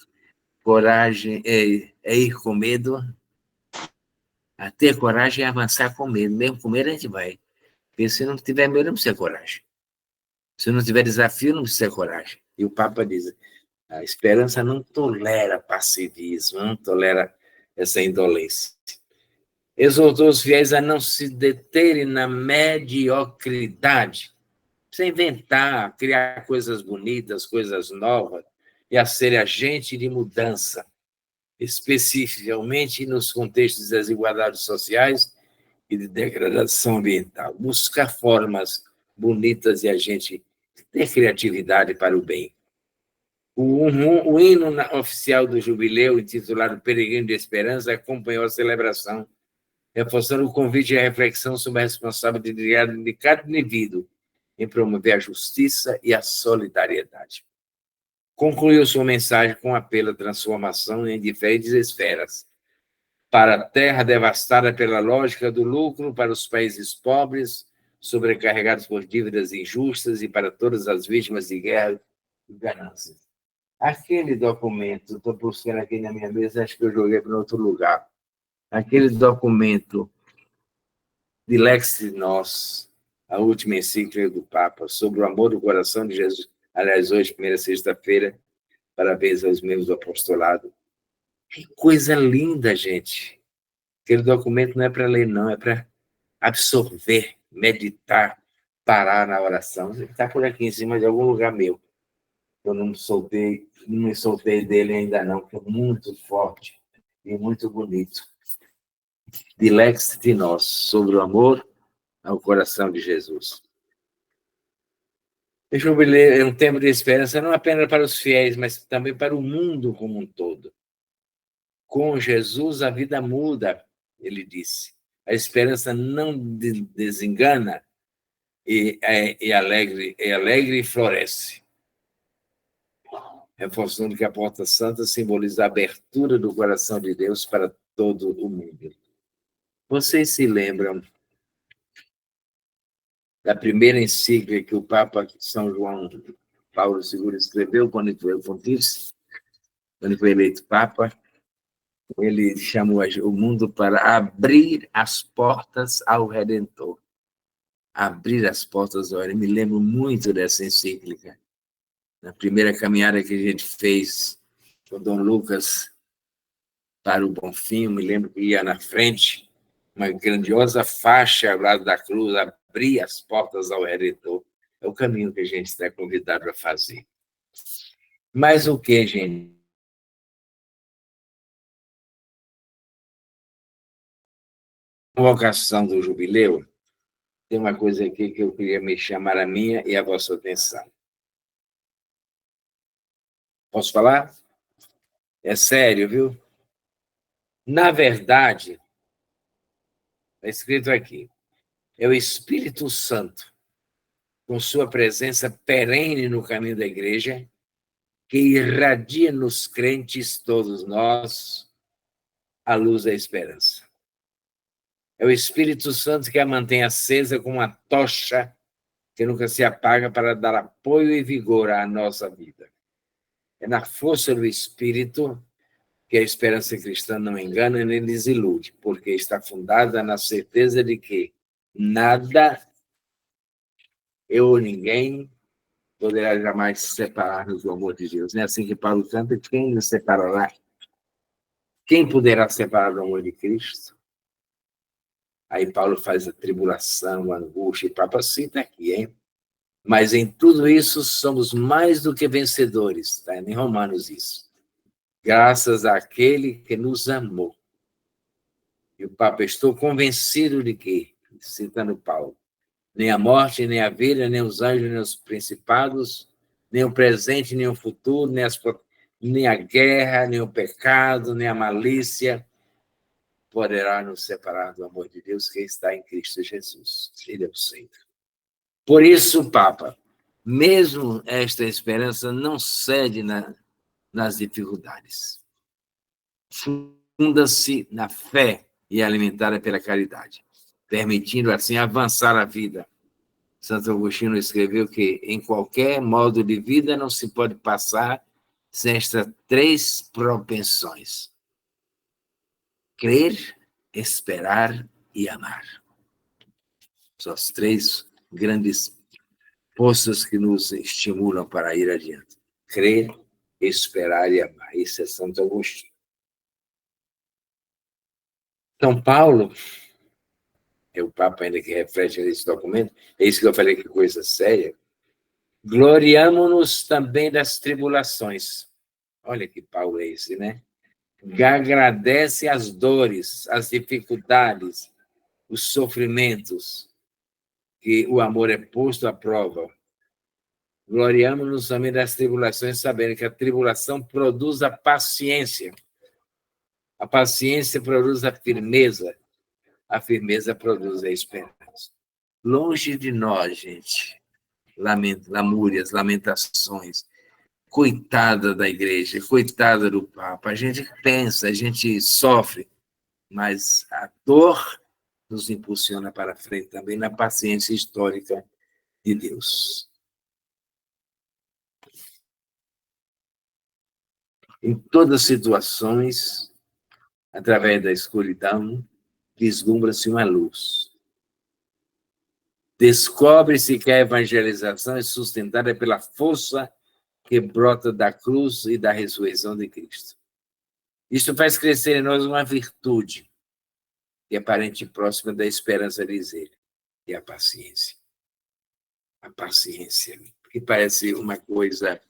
coragem é ir com medo, a ter coragem é avançar com medo. Mesmo com medo a gente vai. Porque se não tiver medo, não precisa coragem. Se não tiver desafio, não precisa coragem. E o Papa diz, a esperança não tolera passivismo, não tolera essa indolência. Exortou os fiéis a não se deterem na mediocridade, precisa inventar, criar coisas bonitas, coisas novas, e a ser agente de mudança, especificamente nos contextos de desigualdades sociais e de degradação ambiental. Buscar formas bonitas e a gente ter criatividade para o bem. O hino oficial do jubileu, intitulado Peregrino de Esperança, acompanhou a celebração, reforçando o convite à reflexão sobre a responsabilidade de cada indivíduo em promover a justiça e a solidariedade. Concluiu sua mensagem com um apelo à transformação em diferentes esferas. Para a terra devastada pela lógica do lucro, para os países pobres, sobrecarregados por dívidas injustas, e para todas as vítimas de guerra e ganância. Aquele documento, estou buscando aqui na minha mesa, acho que eu joguei para outro lugar. Aquele documento de Lex Nós, a última encíclica do Papa, sobre o amor do coração de Jesus. Aliás, hoje, primeira sexta-feira, parabéns aos membros do apostolado. Que coisa linda, gente. Aquele documento não é para ler, não, é para absorver, meditar, parar na oração. Está por aqui em cima de algum lugar meu. Eu não me soltei dele ainda não, que é muito forte e muito bonito. De Lex de Nós, sobre o amor ao coração de Jesus. O jubileu é um tempo de esperança não apenas para os fiéis, mas também para o mundo como um todo. Com Jesus a vida muda, ele disse. A esperança não desengana e alegre e floresce. Reforçando que a porta santa simboliza a abertura do coração de Deus para todo o mundo. Vocês se lembram da primeira encíclica que o Papa São João Paulo II escreveu quando foi pontífice, quando foi eleito Papa? Ele chamou o mundo para abrir as portas ao Redentor. Abrir as portas ao Redentor. Me lembro muito dessa encíclica. Na primeira caminhada que a gente fez com Dom Lucas para o Bonfim, me lembro que ia na frente, uma grandiosa faixa ao lado da cruz, abrir as portas ao Redentor. É o caminho que a gente está convidado a fazer. Mas o que, gente? A convocação do jubileu, tem uma coisa aqui que eu queria me chamar a minha e a vossa atenção. Posso falar? É sério, viu? Na verdade, está escrito aqui, é o Espírito Santo, com sua presença perene no caminho da igreja, que irradia nos crentes, todos nós, a luz da esperança. É o Espírito Santo que a mantém acesa como uma tocha que nunca se apaga para dar apoio e vigor à nossa vida. É na força do Espírito que a esperança cristã não engana nem desilude, porque está fundada na certeza de que nada, eu ou ninguém, poderá jamais separar-nos do amor de Deus. Não é assim que Paulo canta? Quem nos separará? Quem poderá separar do amor de Cristo? Aí Paulo faz a tribulação, a angústia, e o Papa cita aqui, hein? Mas em tudo isso somos mais do que vencedores, está em Romanos isso. Graças àquele que nos amou. E o Papa, estou convencido de que, citando Paulo, nem a morte, nem a vida, nem os anjos, nem os principados, nem o presente, nem o futuro, nem a guerra, nem o pecado, nem a malícia, poderá nos separar do amor de Deus que está em Cristo Jesus. Ele é o Senhor. Por isso, Papa, mesmo esta esperança não cede nas dificuldades. Funda-se na fé e é alimentada pela caridade, permitindo assim avançar a vida. Santo Agostinho escreveu que em qualquer modo de vida não se pode passar sem estas 3 propensões: crer, esperar e amar. São as 3 grandes forças que nos estimulam para ir adiante. Crer, esperar e amar. Isso é Santo Agostinho. São Paulo, é o Papa ainda que reflete nesse documento, é isso que eu falei, que coisa séria. Gloriamo-nos também das tribulações. Olha que Paulo é esse, né? Que agradece as dores, as dificuldades, os sofrimentos, que o amor é posto à prova. Gloriamo-nos também das tribulações, sabendo que a tribulação produz a paciência. A paciência produz a firmeza produz a esperança. Longe de nós, gente, lamúrias, lamentações, coitada da igreja, coitada do Papa. A gente pensa, a gente sofre, mas a dor nos impulsiona para frente também na paciência histórica de Deus. Em todas as situações, através da escuridão, vislumbra-se uma luz. Descobre-se que a evangelização é sustentada pela força que brota da cruz e da ressurreição de Cristo. Isto faz crescer em nós uma virtude, que é parente próxima da esperança, diz ele, e a paciência. A paciência, que parece uma coisa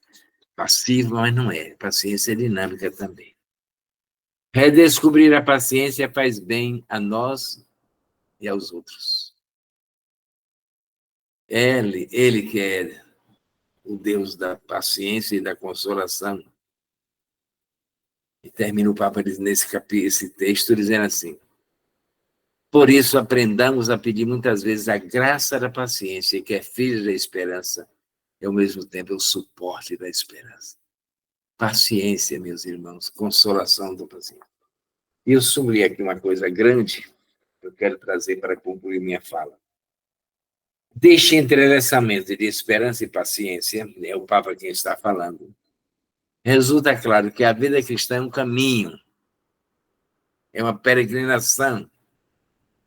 passiva, mas não é. A paciência é dinâmica também. Redescobrir a paciência faz bem a nós e aos outros. Ele que é o Deus da paciência e da consolação. E termina o Papa esse texto dizendo assim: por isso aprendamos a pedir muitas vezes a graça da paciência, que é filha da esperança, e ao mesmo tempo é o suporte da esperança. Paciência, meus irmãos, consolação do paciente. E eu sublinhei aqui uma coisa grande que eu quero trazer para concluir minha fala. Deste entrelaçamento de esperança e paciência, é o Papa quem está falando, resulta claro que a vida cristã é um caminho, é uma peregrinação,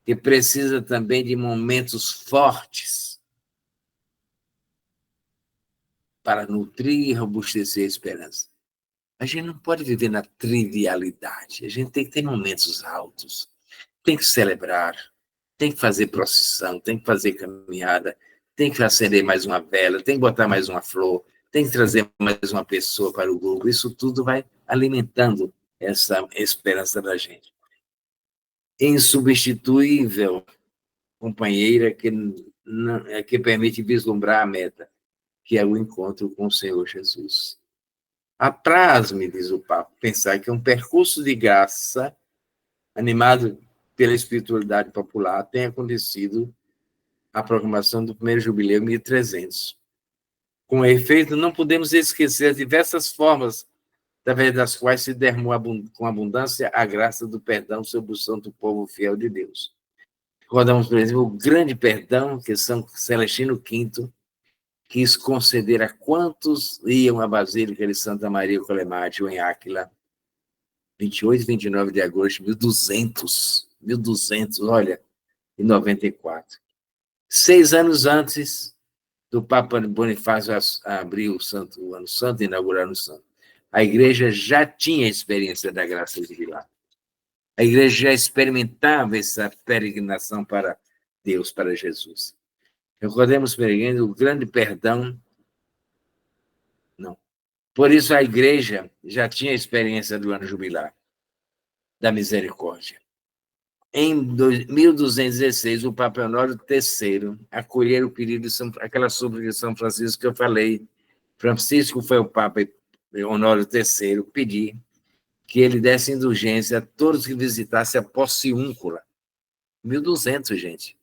que precisa também de momentos fortes para nutrir e robustecer a esperança. A gente não pode viver na trivialidade, a gente tem que ter momentos altos, tem que celebrar, tem que fazer procissão, tem que fazer caminhada, tem que acender mais uma vela, tem que botar mais uma flor, tem que trazer mais uma pessoa para o grupo. Isso tudo vai alimentando essa esperança da gente. Insubstituível companheira que permite vislumbrar a meta, que é o encontro com o Senhor Jesus. Apraz-me, diz o Papa, pensar que um percurso de graça, animado pela espiritualidade popular, tem acontecido a proclamação do primeiro jubileu 1300. Com efeito, não podemos esquecer as diversas formas através das quais se derramou com abundância a graça do perdão sobre o santo povo fiel de Deus. Recordamos, por exemplo, o grande perdão que São Celestino V quis conceder a quantos iam à Basílica de Santa Maria Colemátil, em Áquila, 28 e 29 de agosto de 1200, olha, em 94. 6 anos antes do Papa Bonifácio abrir o Ano Santo, inaugurar o Ano Santo, a Igreja já tinha experiência da graça divina. A Igreja já experimentava essa peregrinação para Deus, para Jesus. Recordemos, peregrinos, o grande perdão. Não. Por isso, a Igreja já tinha experiência do ano jubilar, da misericórdia. Em 1216, o Papa Honório III acolheu o pedido de aquela súplica de São Francisco que eu falei. Francisco foi o Papa Honório III pedir que ele desse indulgência a todos que visitassem a Porciúncula. 1200, gente.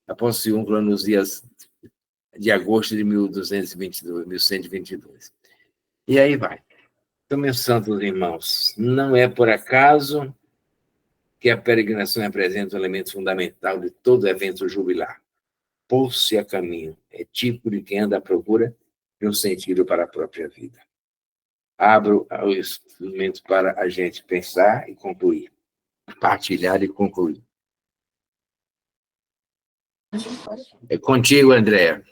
A Porciúncula nos dias de agosto de 1122. E aí vai. Então, meus santos irmãos, não é por acaso que a peregrinação representa um elemento fundamental de todo evento jubilar. Pôr-se a caminho é tipo de quem anda à procura de um sentido para a própria vida. Abro o instrumento para a gente pensar e concluir. Partilhar e concluir. É contigo, Andréa.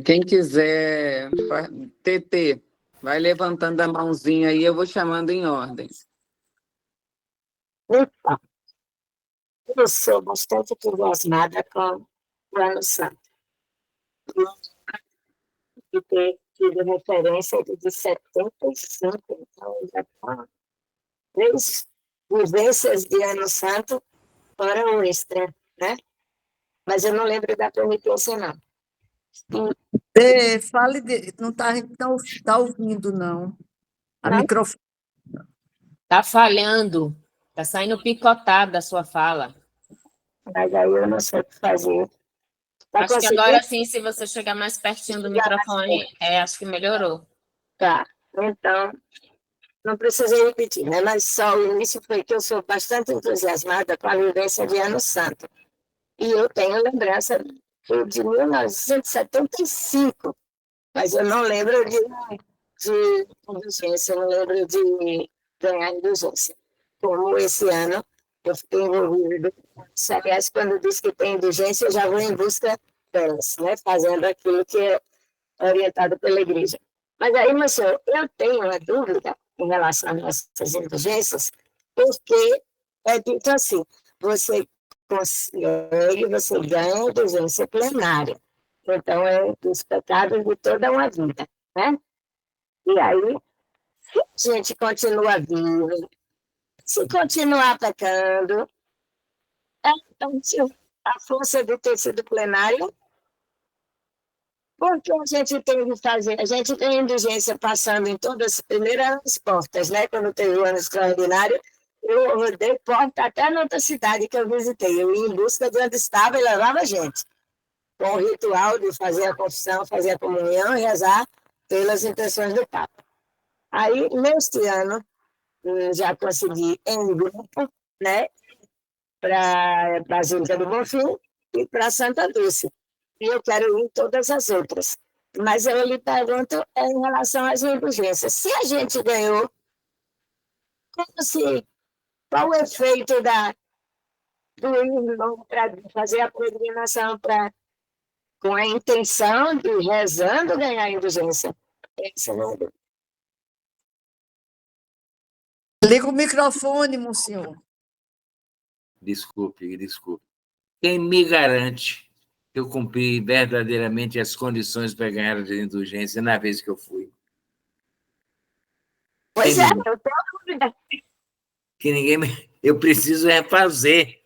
Quem quiser, TT, vai levantando a mãozinha aí, eu vou chamando em ordem. Então, eu sou bastante entusiasmada com o Ano Santo. E ter tido referência de 75, então já estão 3 vivências de Ano Santo, fora o extra, né? Mas eu não lembro da penitência, não. Fale, não está ouvindo, não. A microfone. Está falhando, está saindo picotado da sua fala. Mas aí eu não sei o que fazer. Acho que agora sim, se você chegar mais pertinho do microfone, acho que melhorou. Tá, então, não precisei repetir, né? Mas só o início foi que eu sou bastante entusiasmada com a vivência de Ano Santo. E eu tenho lembrança de 1975, mas eu não lembro de indulgência, eu não lembro de ganhar indulgência. Como esse ano eu fiquei envolvido. Aliás, quando diz que tem indulgência, eu já vou em busca delas, né? Fazendo aquilo que é orientado pela igreja. Mas aí, meu senhor, eu tenho uma dúvida em relação às nossas indulgências, porque é dito assim, você consegue, você ganha indulgência plenária. Então, é dos pecados de toda uma vida, né? E aí, se a gente continua vivo, se continuar pecando, então, a força de ter sido plenário, porque a gente tem que fazer, a gente tem indulgência passando em todas, primeiro as portas, né? Quando teve o ano extraordinário, eu rodei porta até na outra cidade que eu visitei, eu ia em busca de onde estava e levava gente, com o ritual de fazer a confissão, fazer a comunhão e rezar pelas intenções do Papa. Aí, neste ano, já consegui em grupo, né? Para a Basílica do Bonfim e para Santa Dulce. E eu quero ir em todas as outras. Mas eu lhe pergunto em relação às indulgências. Se a gente ganhou, qual o efeito do irmão para fazer a peregrinação com a intenção de, rezando, ganhar a indulgência? Liga o microfone, monsenhor. Desculpe. Quem me garante que eu cumpri verdadeiramente as condições para ganhar a indulgência na vez que eu fui? Pois eu tenho dúvida. Que eu preciso refazer,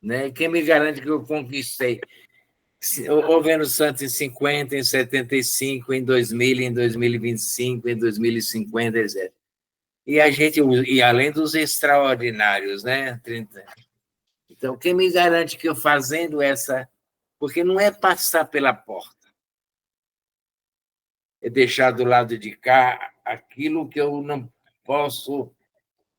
né? Quem me garante que eu conquistei? Houve Ano Santo em 50, em 75, em 2000, em 2025, em 2050, etc. E além dos extraordinários, né? 30. Então, quem me garante que eu fazendo essa... Porque não é passar pela porta. É deixar do lado de cá aquilo que eu não posso...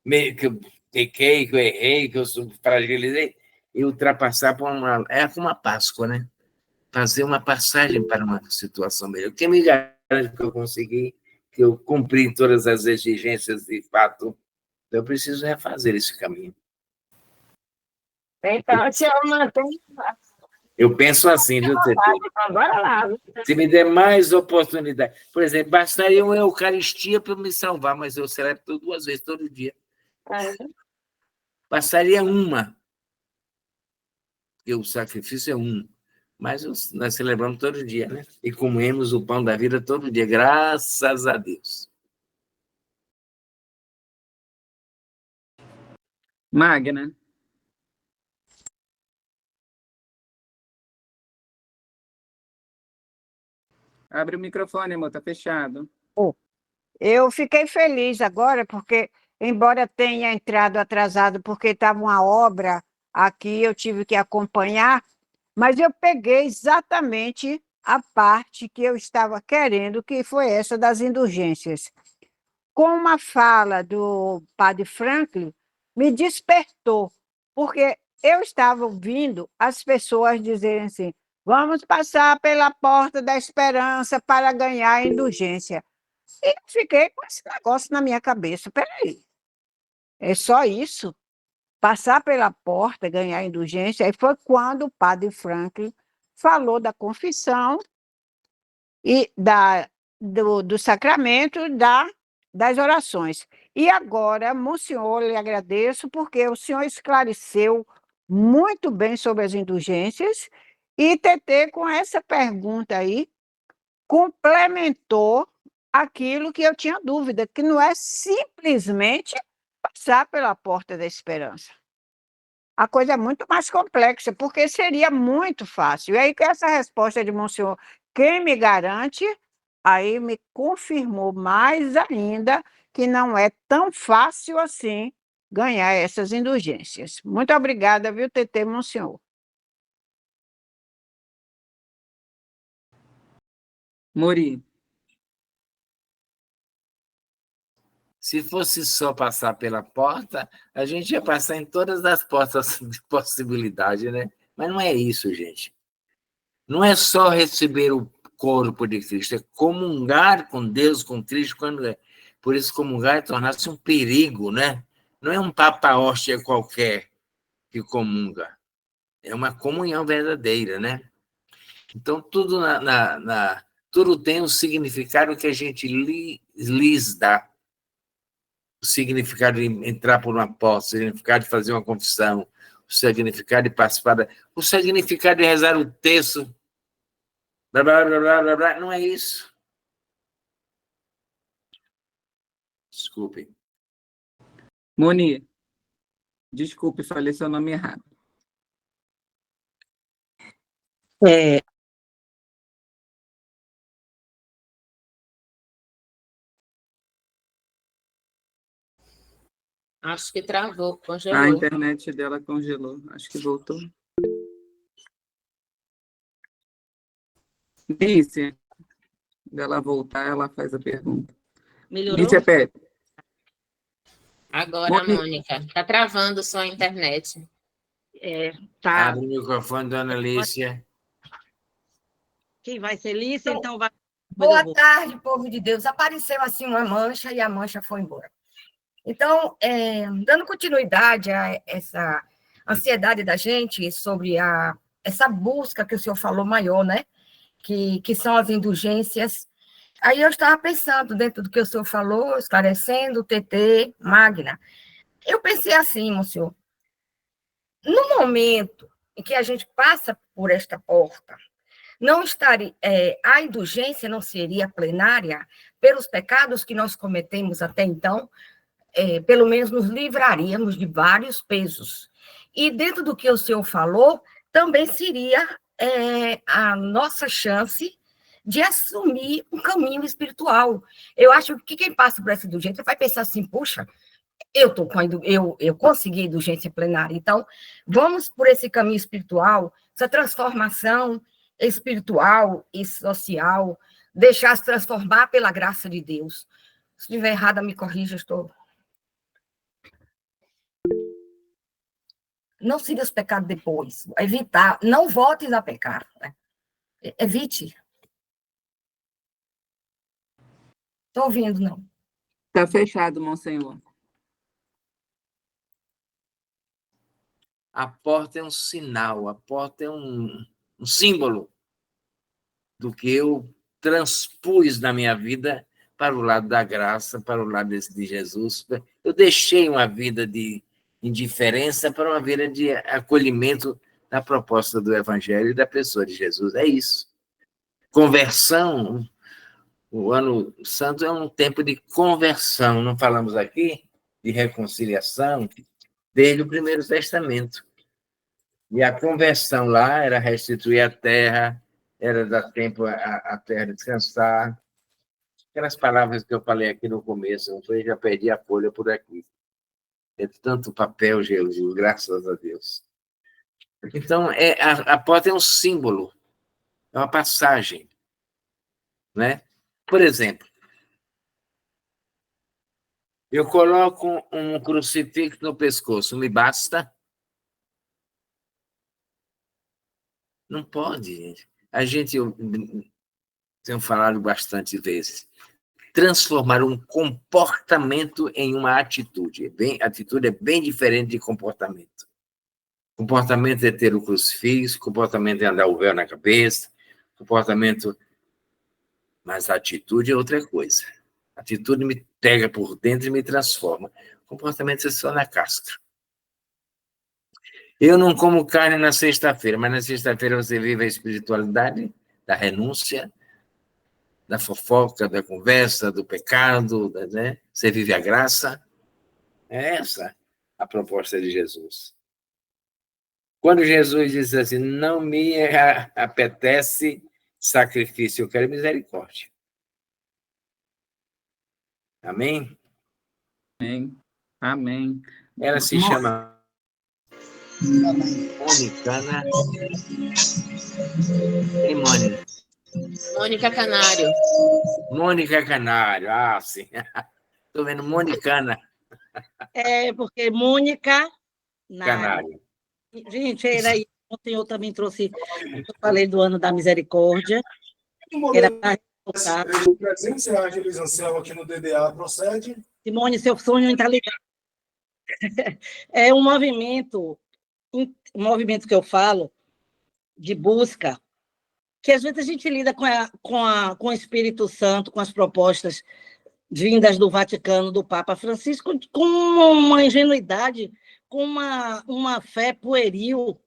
que eu pequei, que eu errei, que eu fragilizei. e ultrapassar por é como uma Páscoa, né? Fazer uma passagem para uma situação melhor. Quem me garante que eu consegui, que eu cumpri todas as exigências de fato, eu preciso refazer esse caminho. Então, se eu mantenho. Eu penso assim, viu, TT? Bora lá. Se me der mais oportunidade. Por exemplo, bastaria uma Eucaristia para me salvar, mas eu celebro 2 vezes todo dia. Bastaria uma, porque o sacrifício é um. Mas nós celebramos todo dia, né? E comemos o pão da vida todo dia, graças a Deus. Magna. Abre o microfone, amor, tá fechado. Eu fiquei feliz agora, porque, embora tenha entrado atrasado, porque estava uma obra aqui, eu tive que acompanhar, mas eu peguei exatamente a parte que eu estava querendo, que foi essa das indulgências. Com uma fala do padre Franklin, me despertou, porque eu estava ouvindo as pessoas dizerem assim: vamos passar pela porta da esperança para ganhar a indulgência. E eu fiquei com esse negócio na minha cabeça. Peraí, é só isso? Passar pela porta, ganhar indulgência? Aí foi quando o padre Franklin falou da confissão e do sacramento das orações. E agora, Monsenhor, lhe agradeço, porque o senhor esclareceu muito bem sobre as indulgências e TT, com essa pergunta aí, complementou aquilo que eu tinha dúvida, que não é simplesmente passar pela porta da esperança. A coisa é muito mais complexa, porque seria muito fácil. E aí, com essa resposta de Monsenhor, quem me garante, aí me confirmou mais ainda que não é tão fácil assim ganhar essas indulgências. Muito obrigada, viu, TT, Monsenhor? Mori. Se fosse só passar pela porta, a gente ia passar em todas as portas de possibilidade, né? Mas não é isso, gente. Não é só receber o corpo de Cristo, é comungar com Deus, com Cristo, quando é. Por isso, comungar é tornar-se um perigo, né? Não é um papa-hóstia qualquer que comunga. É uma comunhão verdadeira, né? Então, tudo, tudo tem um significado que a gente lhes dá. O significado de entrar por uma porta, o significado de fazer uma confissão, o significado de participar, o significado de rezar o texto, blá, blá, blá, blá, blá, blá, não é isso. Desculpe. Moni. Desculpe, falei seu nome errado. Acho que travou, A congelou. internet dela congelou. Acho que voltou. Lícia, dela voltar, ela faz a pergunta. Melhorou? Lícia Pepe. Agora, Mônica, está travando sua internet. Tá. Abre o microfone, dona Lícia. Quem vai ser Lícia, então vai. Boa tarde, povo de Deus. Apareceu assim uma mancha e a mancha foi embora. Então, dando continuidade a essa ansiedade da gente sobre essa busca que o senhor falou maior, né? Que são as indulgências. Aí eu estava pensando, dentro do que o senhor falou, esclarecendo, TT, Magna. Eu pensei assim, Monsenhor, no momento em que a gente passa por esta porta, não estaria, a indulgência não seria plenária pelos pecados que nós cometemos até então, pelo menos nos livraríamos de vários pesos. E dentro do que o senhor falou, também seria a nossa chance de assumir um caminho espiritual. Eu acho que quem passa por essa indulgência vai pensar assim, puxa, eu consegui a indulgência plenária, então vamos por esse caminho espiritual, essa transformação espiritual e social, deixar se transformar pela graça de Deus. Se estiver errada, me corrija, estou... não siga os pecados depois. Evitar, não voltes a pecar. Né? Evite. Estou ouvindo, não. Está fechado, Monsenhor. A porta é um sinal, a porta é um símbolo do que eu transpus na minha vida para o lado da graça, para o lado de Jesus. Eu deixei uma vida de indiferença para uma vida de acolhimento da proposta do Evangelho e da pessoa de Jesus. É isso. Conversão, o Ano Santo é um tempo de conversão. Não falamos aqui de reconciliação desde o Primeiro Testamento. E a conversão lá era restituir a terra, era dar tempo à terra descansar. Aquelas palavras que eu falei aqui no começo, eu já perdi a folha por aqui. É tanto papel, Jesus, graças a Deus. Então, a porta é um símbolo, é uma passagem. Né? Por exemplo, eu coloco um crucifixo no pescoço, me basta? Não pode, gente. A gente, eu tenho falado bastante vezes, transformar um comportamento em uma atitude. Atitude é bem diferente de comportamento. Comportamento é ter o crucifixo, comportamento é andar o véu na cabeça, comportamento... Mas a atitude é outra coisa. A atitude me pega por dentro e me transforma. Comportamento é só na casca. Eu não como carne na sexta-feira, mas na sexta-feira você vive a espiritualidade da renúncia, da fofoca, da conversa, do pecado, né? Você vive a graça. É essa a proposta de Jesus. Quando Jesus diz assim, não me apetece sacrifício, eu quero misericórdia. Amém? Amém. Amém. Ela se chama Monicana. Ei, Mônica. Mônica Canário. Mônica Canário, sim. Estou vendo Monicana. É, porque Mônica Canário. Gente, era aí. Ontem eu também trouxe, eu falei do ano da misericórdia. Era para voltar. O presente de Luiz Anselmo aqui no DDA procede. Simone, seu sonho está ligado. É um movimento que eu falo de busca, que às vezes a gente lida com o Espírito Santo, com as propostas vindas do Vaticano, do Papa Francisco, com uma ingenuidade, com uma fé pueril.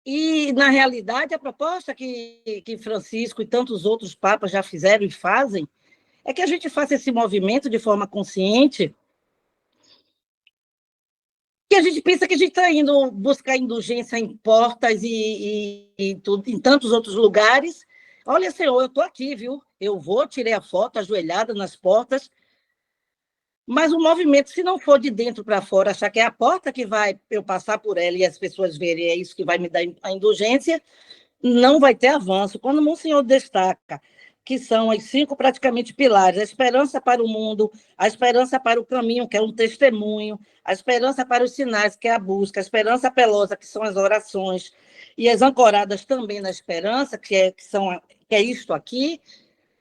E, na realidade, a proposta que Francisco e tantos outros papas já fizeram e fazem é que a gente faça esse movimento de forma consciente, que a gente pensa que a gente está indo buscar indulgência em portas e tudo, em tantos outros lugares. Olha, Senhor, eu estou aqui, viu? Eu vou, tirei a foto, ajoelhada nas portas, mas o movimento, se não for de dentro para fora, achar que é a porta que vai eu passar por ela e as pessoas verem, é isso que vai me dar a indulgência, não vai ter avanço. Quando o Monsenhor destaca que são os 5 praticamente pilares, a esperança para o mundo, a esperança para o caminho, que é um testemunho, a esperança para os sinais, que é a busca, a esperança pelosa, que são as orações, e as ancoradas também na esperança, que é isto aqui,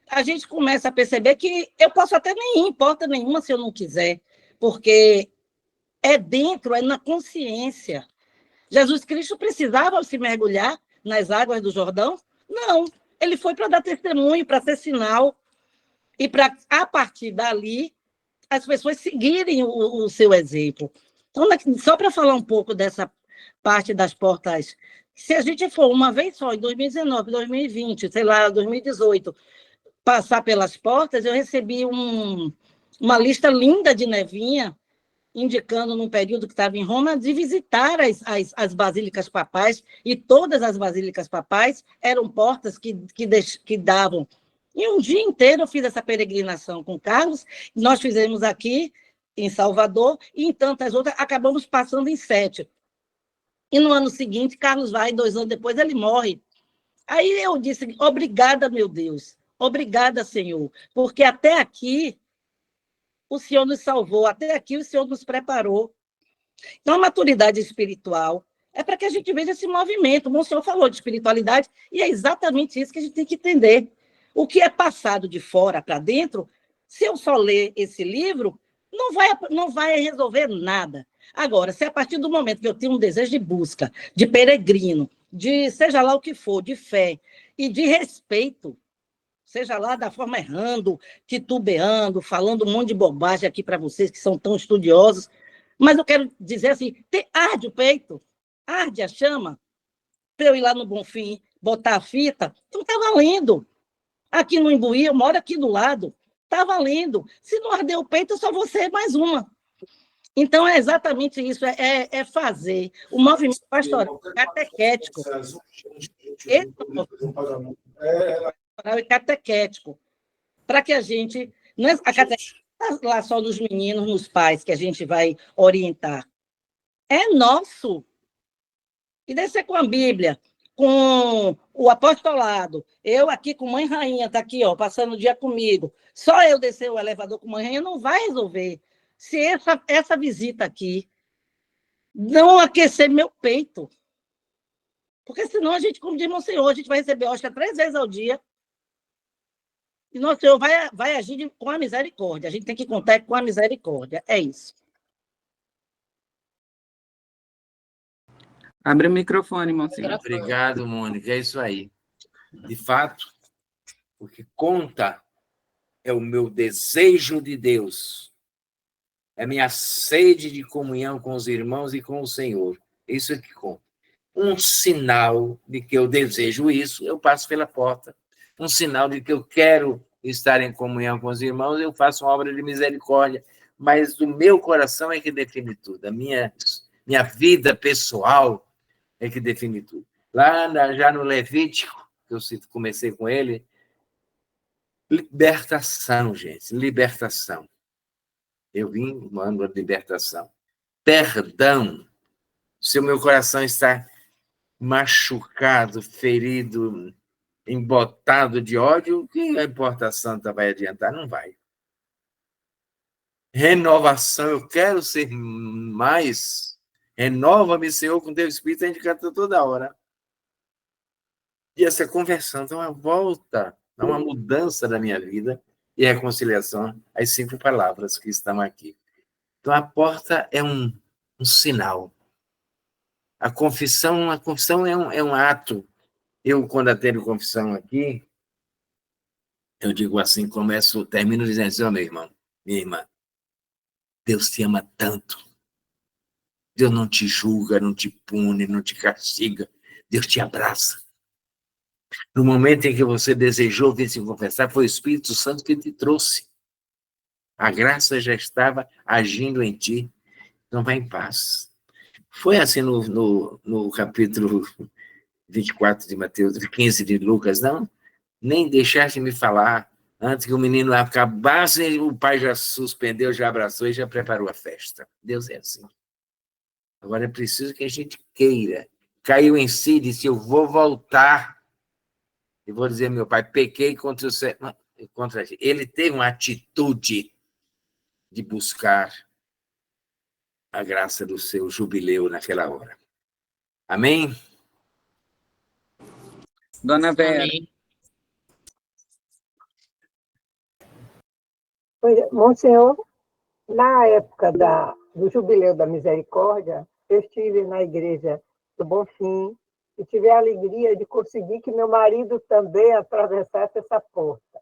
a gente começa a perceber que eu posso até nem ir em porta nenhuma se eu não quiser, porque é dentro, é na consciência. Jesus Cristo precisava se mergulhar nas águas do Jordão? Não. Ele foi para dar testemunho, para ser sinal, e para, a partir dali, as pessoas seguirem o seu exemplo. Então, só para falar um pouco dessa parte das portas, se a gente for uma vez só, em 2019, 2020, sei lá, 2018, passar pelas portas, eu recebi uma lista linda de Nevinha, indicando, num período que estava em Roma, de visitar as basílicas papais, e todas as basílicas papais eram portas que davam. E um dia inteiro eu fiz essa peregrinação com o Carlos, nós fizemos aqui em Salvador, e em tantas outras, acabamos passando em 7. E no ano seguinte, Carlos vai, 2 anos depois, ele morre. Aí eu disse, obrigada, meu Deus, obrigada, Senhor, porque até aqui o Senhor nos salvou, até aqui o Senhor nos preparou. Então, a maturidade espiritual é para que a gente veja esse movimento. O Monsenhor falou de espiritualidade, e é exatamente isso que a gente tem que entender. O que é passado de fora para dentro, se eu só ler esse livro, não vai resolver nada. Agora, se a partir do momento que eu tenho um desejo de busca, de peregrino, de seja lá o que for, de fé e de respeito, seja lá da forma errando, titubeando, falando um monte de bobagem aqui para vocês que são tão estudiosos, mas eu quero dizer assim, arde o peito, arde a chama, para eu ir lá no Bonfim, botar a fita, então está valendo. Aqui no Imbuí, eu moro aqui do lado, está valendo. Se não arder o peito, eu só vou ser mais uma. Então, é exatamente isso, é fazer o movimento pastoral catequético. Esse pastoral e catequético, para que a gente... Não é a catequese lá só nos meninos, nos pais, que a gente vai orientar. É nosso. E deve ser com a Bíblia, com o apostolado. Eu aqui com Mãe Rainha, está aqui, ó, passando o dia comigo. Só eu descer o elevador com Mãe Rainha não vai resolver. Se essa visita aqui não aquecer meu peito. Porque senão a gente, como diz Monsenhor, a gente vai receber hóstia 3 vezes ao dia. E nosso Senhor vai agir com a misericórdia. A gente tem que contar com a misericórdia. É isso. Abre o microfone, Monsenhor. Obrigado, Mônica. É isso aí. De fato, o que conta é o meu desejo de Deus. É a minha sede de comunhão com os irmãos e com o Senhor. Isso é que conta. Um sinal de que eu desejo isso, eu passo pela porta. Um sinal de que eu quero estar em comunhão com os irmãos, eu faço uma obra de misericórdia. Mas o meu coração é que define tudo. A minha vida pessoal é que define tudo. Lá já no Levítico, que eu comecei com ele, libertação, gente, libertação. Eu vim mando a libertação. Perdão. Se o meu coração está machucado, ferido, embotado de ódio, o que a importa santa vai adiantar? Não vai. Renovação, eu quero ser mais. Renova-me, Senhor, com teu Espírito, a gente canta toda hora. E essa conversão dá uma volta, dá uma mudança da minha vida e reconciliação, as 5 palavras que estão aqui. Então, a porta é um sinal. A confissão é um ato. Eu, quando atendo confissão aqui, eu digo assim, termino dizendo assim, oh, meu irmão, minha irmã, Deus te ama tanto. Deus não te julga, não te pune, não te castiga. Deus te abraça. No momento em que você desejou vir se confessar, foi o Espírito Santo que te trouxe. A graça já estava agindo em ti. Então, vai em paz. Foi assim no capítulo 24 de Mateus, 15 de Lucas, não? Nem deixaste me falar. Antes que o menino acabasse, o pai já suspendeu, já abraçou e já preparou a festa. Deus é assim. Agora é preciso que a gente queira. Caiu em si e disse, eu vou voltar. E vou dizer, meu pai, pequei contra o céu. Contra ti. Ele teve uma atitude de buscar a graça do seu jubileu naquela hora. Amém? Dona Vera. Amém. Monsenhor, na época do Jubileu da Misericórdia, eu estive na igreja do Bonfim e tive a alegria de conseguir que meu marido também atravessasse essa porta.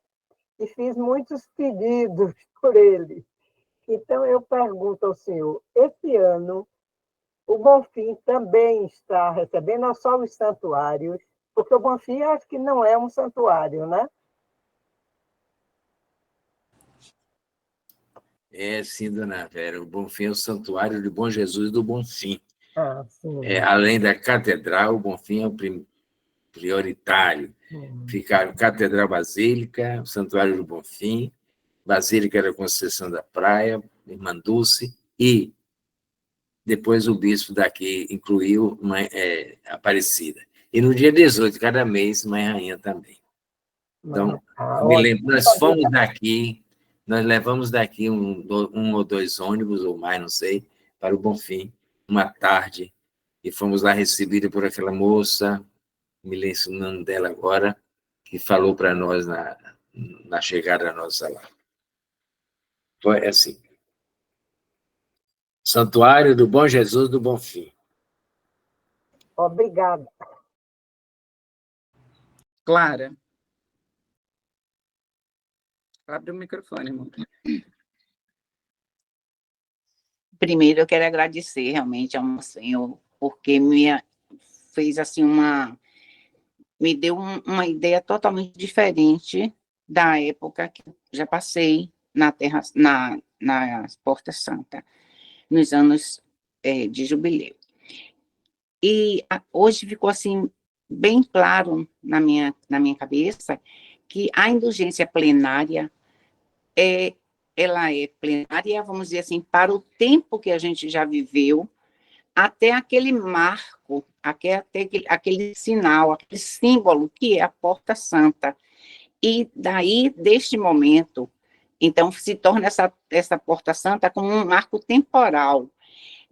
E fiz muitos pedidos por ele. Então, eu pergunto ao senhor, esse ano, o Bonfim também está recebendo não só os santuários, porque o Bonfim acho que não é um santuário, né? É, sim, dona Vera. O Bonfim é o santuário do Bom Jesus do Bonfim. Ah, sim. Além da catedral, o Bonfim é o prioritário. Ficaram Catedral Basílica, o Santuário do Bonfim, Basílica da Conceição da Praia, Irmã Dulce, e depois o bispo daqui incluiu Aparecida. E no dia 18, cada mês, Mãe Rainha também. Então, me lembro, nós fomos daqui, nós levamos daqui um ou 2 ônibus, ou mais, não sei, para o Bonfim, uma tarde, e fomos lá recebidos por aquela moça, me lembro o nome dela agora, que falou para nós na chegada nossa lá. Foi assim. Santuário do Bom Jesus do Bonfim. Obrigada. Clara. Abre o microfone, irmão. Primeiro, eu quero agradecer realmente ao Senhor, porque fez assim me deu uma ideia totalmente diferente da época que eu já passei na Porta Santa, nos anos de jubileu. E hoje ficou assim bem claro na minha cabeça que a indulgência plenária ela é plenária, vamos dizer assim, para o tempo que a gente já viveu, até aquele marco, até aquele sinal, aquele símbolo que é a Porta Santa. E daí, deste momento, então, se torna essa Porta Santa como um marco temporal.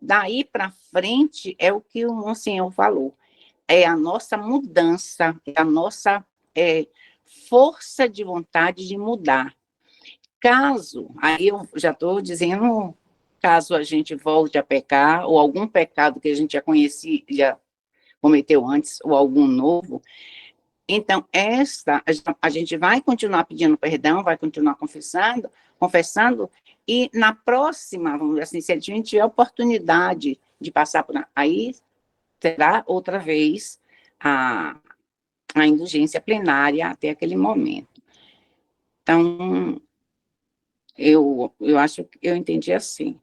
Daí para frente, é o que o Monsenhor falou, é a nossa mudança, é a nossa força de vontade de mudar. Caso, aí eu já estou dizendo, caso a gente volte a pecar, ou algum pecado que a gente já conhecia, já cometeu antes, ou algum novo, então, a gente vai continuar pedindo perdão, vai continuar confessando, e na próxima, vamos dizer assim, se a gente tiver a oportunidade de passar por aí, terá outra vez a indulgência plenária até aquele momento. Então, eu acho que eu entendi assim.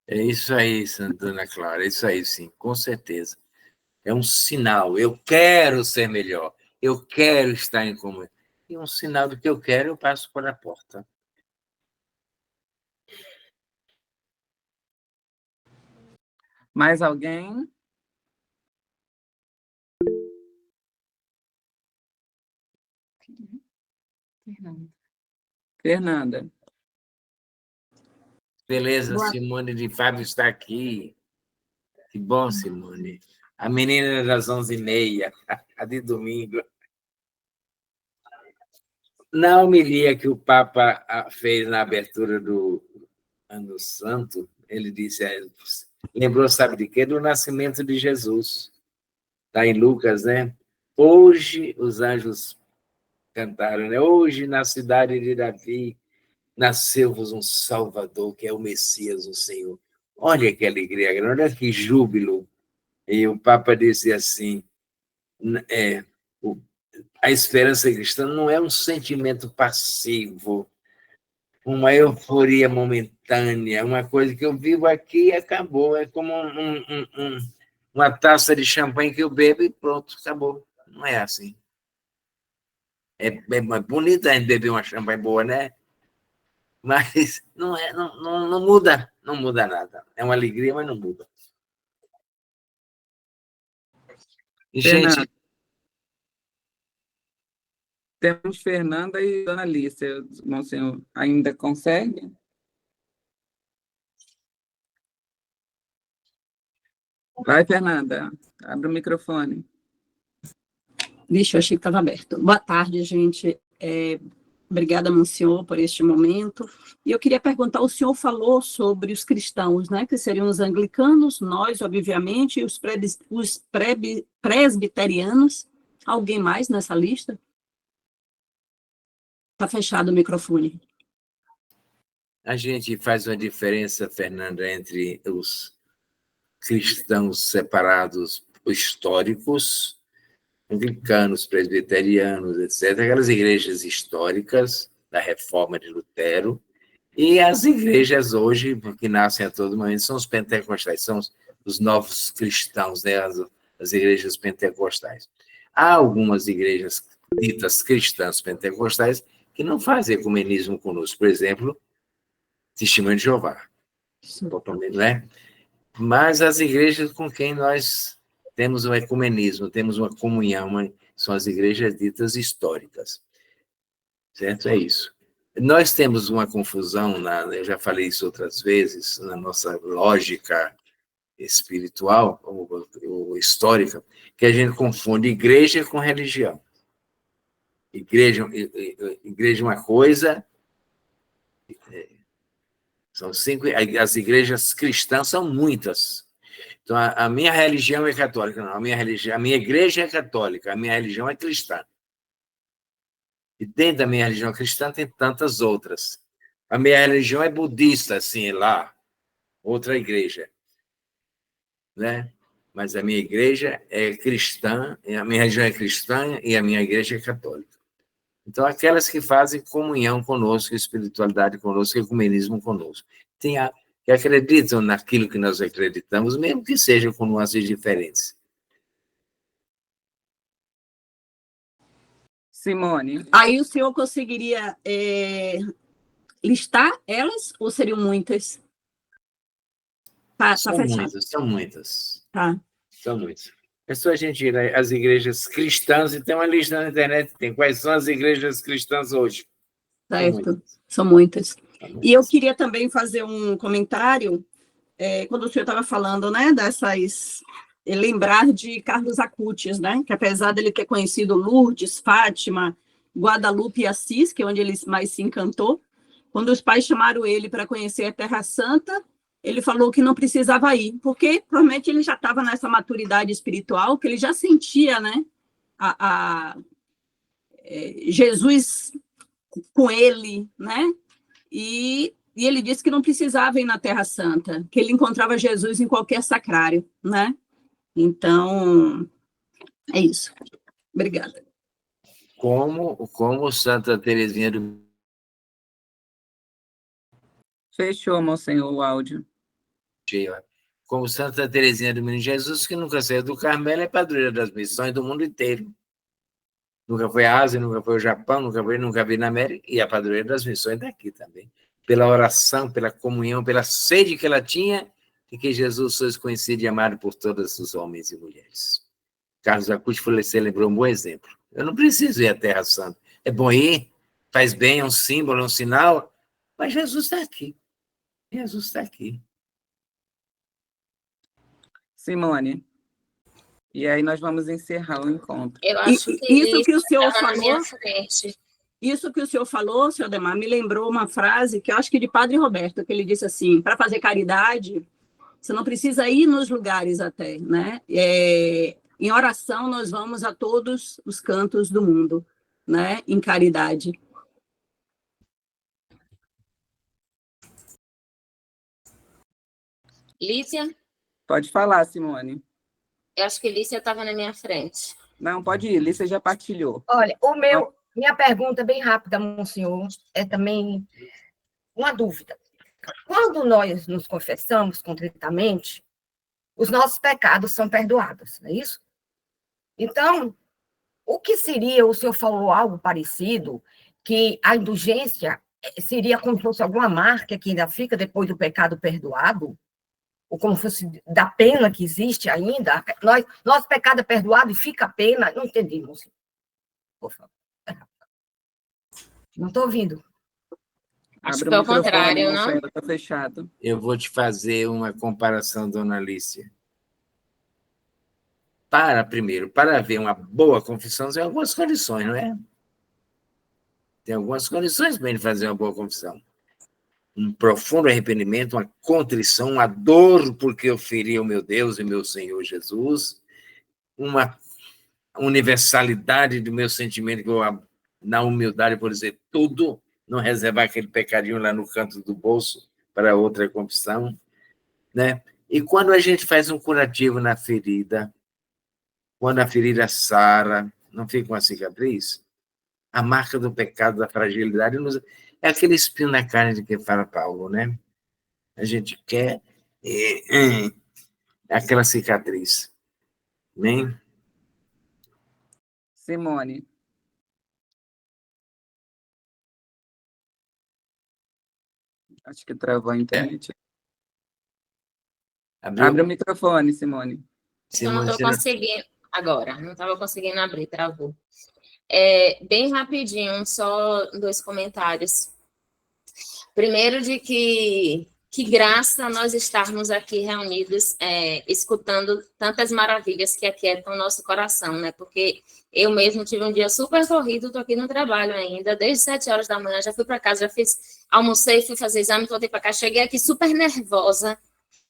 É isso aí, Dona Clara, é isso aí, sim, com certeza. É um sinal, eu quero ser melhor, eu quero estar em comunhão. E um sinal do que eu quero, eu passo por a porta. Mais alguém? Fernanda. Beleza, Simone de Fábio está aqui. Que bom, Simone. A menina das 11h30, a de domingo. Na homilia que o Papa fez na abertura do Ano Santo, ele disse, lembrou, sabe de quê? Do nascimento de Jesus. Está em Lucas, né? Hoje os anjos cantaram, né? Hoje na cidade de Davi nasceu-vos um Salvador, que é o Messias, o Senhor. Olha que alegria grande, olha que júbilo. E o Papa disse assim, a esperança cristã não é um sentimento passivo, uma euforia momentânea, uma coisa que eu vivo aqui e acabou. É como uma taça de champanhe que eu bebo e pronto, acabou. Não é assim. É bonito a gente beber uma champanhe boa, né? Mas não muda, não muda nada. É uma alegria, mas não muda. E, gente, temos Fernanda e Dona Lícia. Monsenhor, ainda consegue? Vai, Fernanda. Abre o microfone. Vixe, eu achei que estava aberto. Boa tarde, gente. Obrigada, Monsenhor, por este momento. E eu queria perguntar, o senhor falou sobre os cristãos, né, que seriam os anglicanos, nós, obviamente, e os presbiterianos. Alguém mais nessa lista? Está fechado o microfone. A gente faz uma diferença, Fernanda, entre os cristãos separados históricos, anglicanos, presbiterianos, etc., aquelas igrejas históricas da Reforma de Lutero, e as igrejas hoje, que nascem a todo momento, são os pentecostais, são os novos cristãos, né? As igrejas pentecostais. Há algumas igrejas ditas cristãs pentecostais que não fazem ecumenismo conosco, por exemplo, Testemunho de Jeová, totalmente, né? Mas as igrejas com quem nós temos um ecumenismo, temos uma comunhão, são as igrejas ditas históricas. Certo? É isso. Nós temos uma confusão, eu já falei isso outras vezes, na nossa lógica espiritual ou histórica, que a gente confunde igreja com religião. Igreja é uma coisa, são 5, as igrejas cristãs são muitas. Então, a minha religião é católica, não, a minha igreja é católica, a minha religião é cristã. E dentro da minha religião cristã tem tantas outras. A minha religião é budista, assim, lá, outra igreja, né? Mas a minha igreja é cristã, a minha religião é cristã e a minha igreja é católica. Então, aquelas que fazem comunhão conosco, espiritualidade conosco, ecumenismo conosco. Que acreditam naquilo que nós acreditamos, mesmo que seja com nuances diferentes. Simone. Aí o senhor conseguiria listar elas ou seriam muitas? Tá fechado. São muitas. Tá. São muitas. É só a gente ir às igrejas cristãs, e tem uma lista na internet, tem quais são as igrejas cristãs hoje. Certo, são muitas. E eu queria também fazer um comentário, quando o senhor estava falando, né, lembrar de Carlos Acutis, né, que apesar dele ter conhecido Lourdes, Fátima, Guadalupe e Assis, que é onde ele mais se encantou, quando os pais chamaram ele para conhecer a Terra Santa, ele falou que não precisava ir, porque provavelmente ele já estava nessa maturidade espiritual, que ele já sentia, né, Jesus com ele, né, e ele disse que não precisava ir na Terra Santa, que ele encontrava Jesus em qualquer sacrário, né? Então, é isso. Obrigada. Como Santa Teresinha do... Fechou, monsenhor, o áudio. Como Santa Teresinha do Menino Jesus, que nunca saiu do Carmelo, é padroeira das missões do mundo inteiro. Nunca foi à Ásia, nunca foi ao Japão, nunca veio na América, e a padroeira das missões daqui também. Pela oração, pela comunhão, pela sede que ela tinha, de que Jesus fosse conhecido e amado por todos os homens e mulheres. Carlos Acutis lembrou um bom exemplo. Eu não preciso ir à Terra Santa. É bom ir, faz bem, é um símbolo, é um sinal, mas Jesus está aqui. Jesus está aqui. Simone. E aí nós vamos encerrar o encontro. Eu acho que isso que o senhor falou, isso que o senhor falou, senhor Ademar, me lembrou uma frase que eu acho que de Padre Roberto, que ele disse assim, para fazer caridade, você não precisa ir nos lugares até, né? Em oração, nós vamos a todos os cantos do mundo, né? Em caridade. Lícia? Pode falar, Simone. Eu acho que Lícia estava na minha frente. Não, pode ir, Lícia já partilhou. Olha, minha pergunta bem rápida, monsenhor, é também uma dúvida. Quando nós nos confessamos contritamente, os nossos pecados são perdoados, não é isso? Então, o que seria, o senhor falou algo parecido, que a indulgência seria como se fosse alguma marca que ainda fica depois do pecado perdoado? Ou como fosse da pena que existe ainda? Nosso pecado é perdoado e fica a pena? Não entendi, moço. Por favor. Não estou ouvindo. Acho que é o contrário, não? Está fechado. Eu vou te fazer uma comparação, dona Alicia. Para haver uma boa confissão, tem algumas condições, não é? Tem algumas condições para ele fazer uma boa confissão. Um profundo arrependimento, uma contrição, uma dor porque eu feri o meu Deus e meu Senhor Jesus, uma universalidade do meu sentimento, que eu, na humildade, por dizer tudo, não reservar aquele pecadinho lá no canto do bolso para outra confissão, né? E quando a gente faz um curativo na ferida, quando a ferida sara, não fica uma cicatriz, a marca do pecado, da fragilidade, é aquele espinho na carne de que fala Paulo, né? A gente quer aquela cicatriz. Né? Simone. Acho que travou a internet. Abre o microfone, Simone. Eu não estou conseguindo. Agora, não estava conseguindo abrir, travou. Bem rapidinho, só 2 comentários. Primeiro, de que graça nós estarmos aqui reunidos, escutando tantas maravilhas que aquietam o nosso coração, né? Porque eu mesmo tive um dia super corrido, estou aqui no trabalho ainda, desde 7 horas da manhã, já fui para casa, almocei, fui fazer exame, voltei para cá, cheguei aqui super nervosa,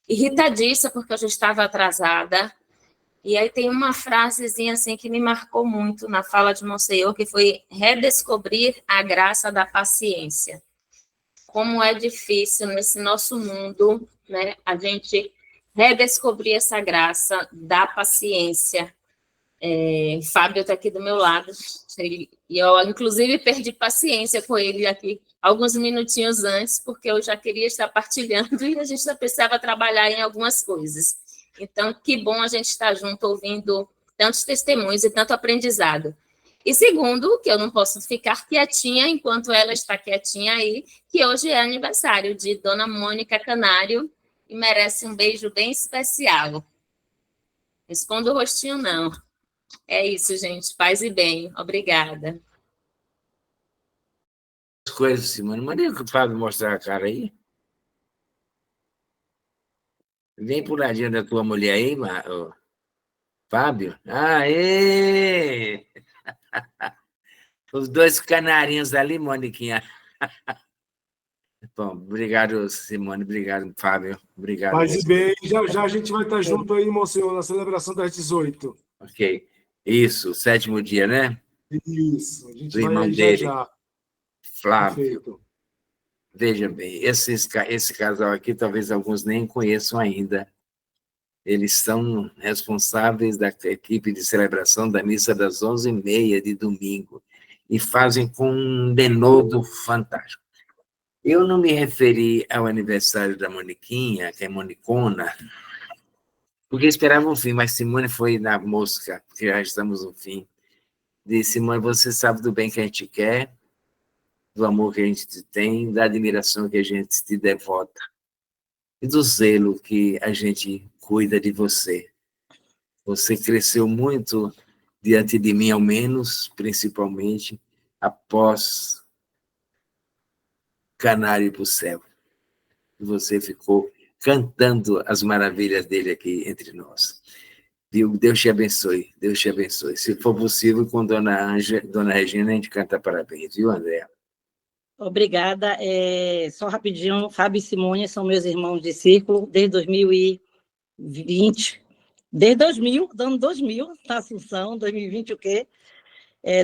irritadiça, porque eu já estava atrasada. E aí tem uma frasezinha assim que me marcou muito na fala de Monsenhor, que foi redescobrir a graça da paciência. Como é difícil nesse nosso mundo, né, a gente redescobrir essa graça da paciência. Fábio está aqui do meu lado, e eu, inclusive, perdi paciência com ele aqui alguns minutinhos antes, porque eu já queria estar partilhando e a gente já precisava trabalhar em algumas coisas. Então, que bom a gente estar junto, ouvindo tantos testemunhos e tanto aprendizado. E segundo, que eu não posso ficar quietinha enquanto ela está quietinha aí, que hoje é aniversário de Dona Mônica Canário e merece um beijo bem especial. Esconda o rostinho, não. É isso, gente. Paz e bem. Obrigada. Coisas, Simone. Manda o Fábio mostrar a cara aí. Vem pro ladinho da tua mulher aí, Fábio. Aê! Os 2 canarinhos ali, Moniquinha. Bom, obrigado, Simone. Obrigado, Fábio. Obrigado. Paz e bem. Já a gente vai estar junto aí, Monsenhor, na celebração das 18. Ok. Isso, o 7º dia, né? Isso. A gente do irmão vai dele, já. Flávio. Perfeito. Veja bem, esse casal aqui, talvez alguns nem conheçam ainda. Eles são responsáveis da equipe de celebração da missa das 11h30 de domingo e fazem com um denodo fantástico. Eu não me referi ao aniversário da Moniquinha, que é Monicona, porque esperava um fim, mas Simone foi na mosca, porque já estamos no fim. Disse: Simone, você sabe do bem que a gente quer, do amor que a gente tem, da admiração que a gente te devota e do zelo que a gente cuida de você. Você cresceu muito diante de mim, ao menos, principalmente, após Canário para o Céu. E você ficou cantando as maravilhas dele aqui entre nós. Viu? Deus te abençoe, Deus te abençoe. Se for possível, com Dona Regina, a gente canta parabéns, viu, André? Obrigada. Só rapidinho, Fábio e Simone são meus irmãos de círculo desde 2020. Desde 2000, ano 2000, na Assunção, 2020 o quê?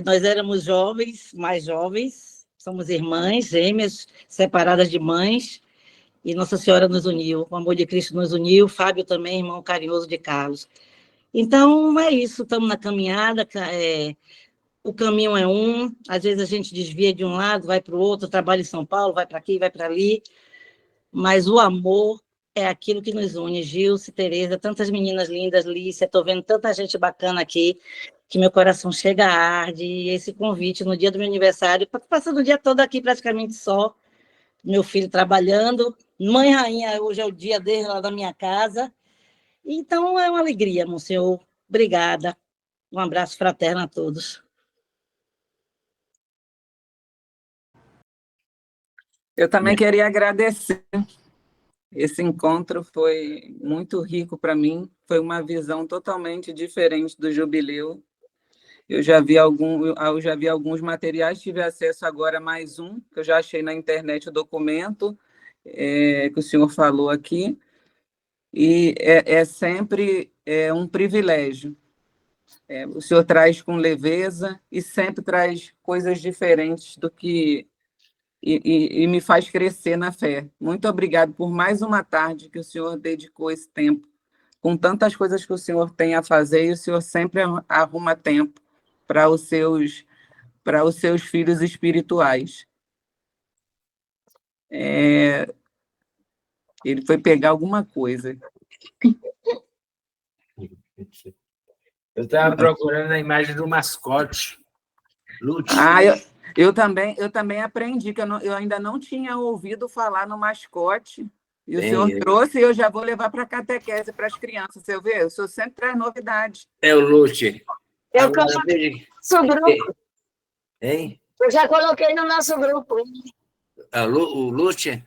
Nós éramos jovens, mais jovens, somos irmãs, gêmeas, separadas de mães, e Nossa Senhora nos uniu, o amor de Cristo nos uniu, Fábio também, irmão carinhoso de Carlos. Então, é isso, estamos na caminhada, o caminho é um, às vezes a gente desvia de um lado, vai para o outro, trabalha em São Paulo, vai para aqui, vai para ali, mas o amor é aquilo que nos une. Gilce, Tereza, tantas meninas lindas, Lícia, estou vendo tanta gente bacana aqui, que meu coração chega a arde, e esse convite no dia do meu aniversário, passando o dia todo aqui praticamente só, meu filho trabalhando, mãe rainha, hoje é o dia dele lá da minha casa, então é uma alegria, Monsenhor, obrigada, um abraço fraterno a todos. Eu também queria agradecer. Esse encontro foi muito rico para mim, foi uma visão totalmente diferente do jubileu. Eu já vi alguns materiais, tive acesso agora a mais um, que eu já achei na internet o documento que o senhor falou aqui, e é sempre um privilégio. O senhor traz com leveza e sempre traz coisas diferentes do que... E me faz crescer na fé. Muito obrigado por mais uma tarde que o senhor dedicou esse tempo, com tantas coisas que o senhor tem a fazer, e o senhor sempre arruma tempo para os seus filhos espirituais. Ele foi pegar alguma coisa. Eu estava procurando a imagem do mascote. Lute. Eu também aprendi, que eu ainda não tinha ouvido falar no mascote, e o senhor trouxe, e eu já vou levar para a catequese, para as crianças. Você vê? O senhor sempre traz novidade. É o Lute. Eu coloquei no nosso grupo. Hein? Eu já coloquei no nosso grupo. o Lúcia?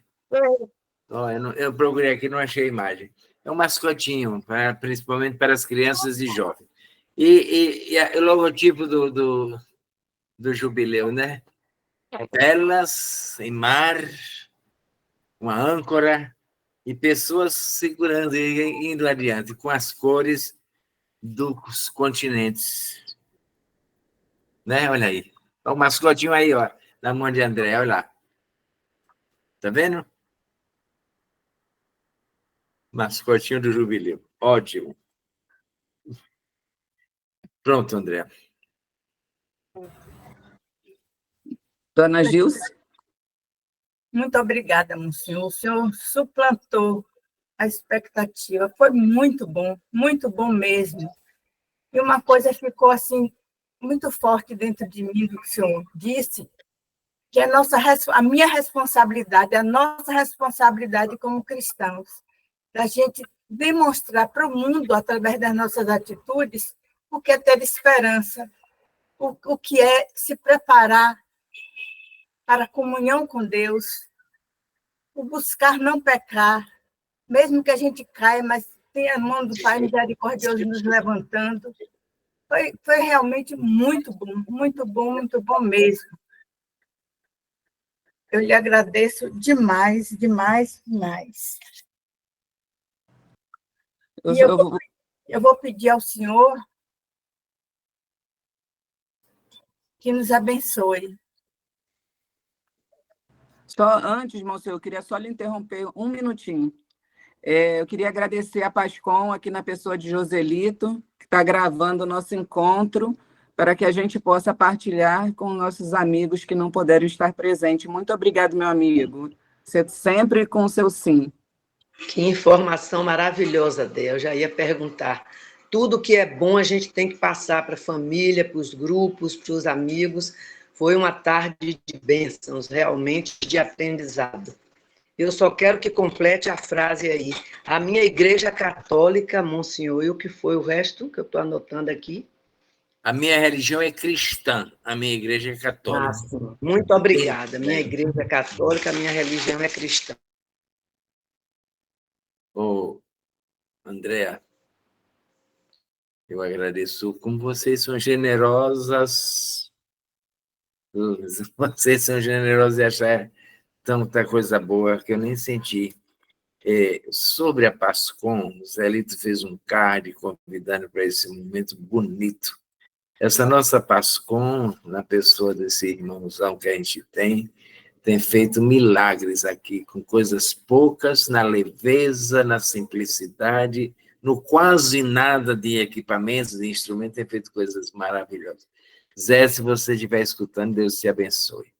Eu procurei aqui, não achei a imagem. É um mascotinho, principalmente para as crianças e jovens. E o logotipo do jubileu, né? Velas em mar, uma âncora e pessoas segurando e indo adiante, com as cores dos continentes. Né? Olha aí. O mascotinho aí, ó, na mão de André, olha lá. Tá vendo? Mascotinho do jubileu. Ótimo. Pronto, André. Dona Gilce? Muito obrigada, Monsenhor. O senhor suplantou a expectativa. Foi muito bom mesmo. E uma coisa ficou assim muito forte dentro de mim do que o senhor disse, que é a minha responsabilidade, a nossa responsabilidade como cristãos, da gente demonstrar para o mundo, através das nossas atitudes, o que é ter esperança, o que é se preparar para a comunhão com Deus, o buscar não pecar, mesmo que a gente caia, mas tem a mão do Pai misericordioso nos levantando. Foi realmente muito bom mesmo. Eu lhe agradeço demais. Eu vou pedir ao senhor que nos abençoe. Só antes, Monsenhor, eu queria só lhe interromper um minutinho. Eu queria agradecer a Pascom, aqui na pessoa de Joselito, que está gravando o nosso encontro, para que a gente possa partilhar com nossos amigos que não puderam estar presentes. Muito obrigado, meu amigo. Você sempre com o seu sim. Que informação maravilhosa, Dé. Eu já ia perguntar. Tudo que é bom a gente tem que passar para a família, para os grupos, para os amigos. Foi uma tarde de bênçãos, realmente de aprendizado. Eu só quero que complete a frase aí. A minha igreja católica, Monsenhor, e o que foi o resto que eu estou anotando aqui? A minha religião é cristã, a minha igreja é católica. Muito obrigada. Minha igreja é católica, a minha religião é cristã. Ô, Andréa, eu agradeço como vocês são generosas. Vocês são generosos e achar tanta coisa boa que eu nem senti. Sobre a Pascom, o Zelito fez um card convidando para esse momento bonito. Essa nossa Pascom, na pessoa desse irmãozão que a gente tem feito milagres aqui, com coisas poucas, na leveza, na simplicidade, no quase nada de equipamentos, de instrumentos, tem feito coisas maravilhosas. Zé, se você estiver escutando, Deus te abençoe.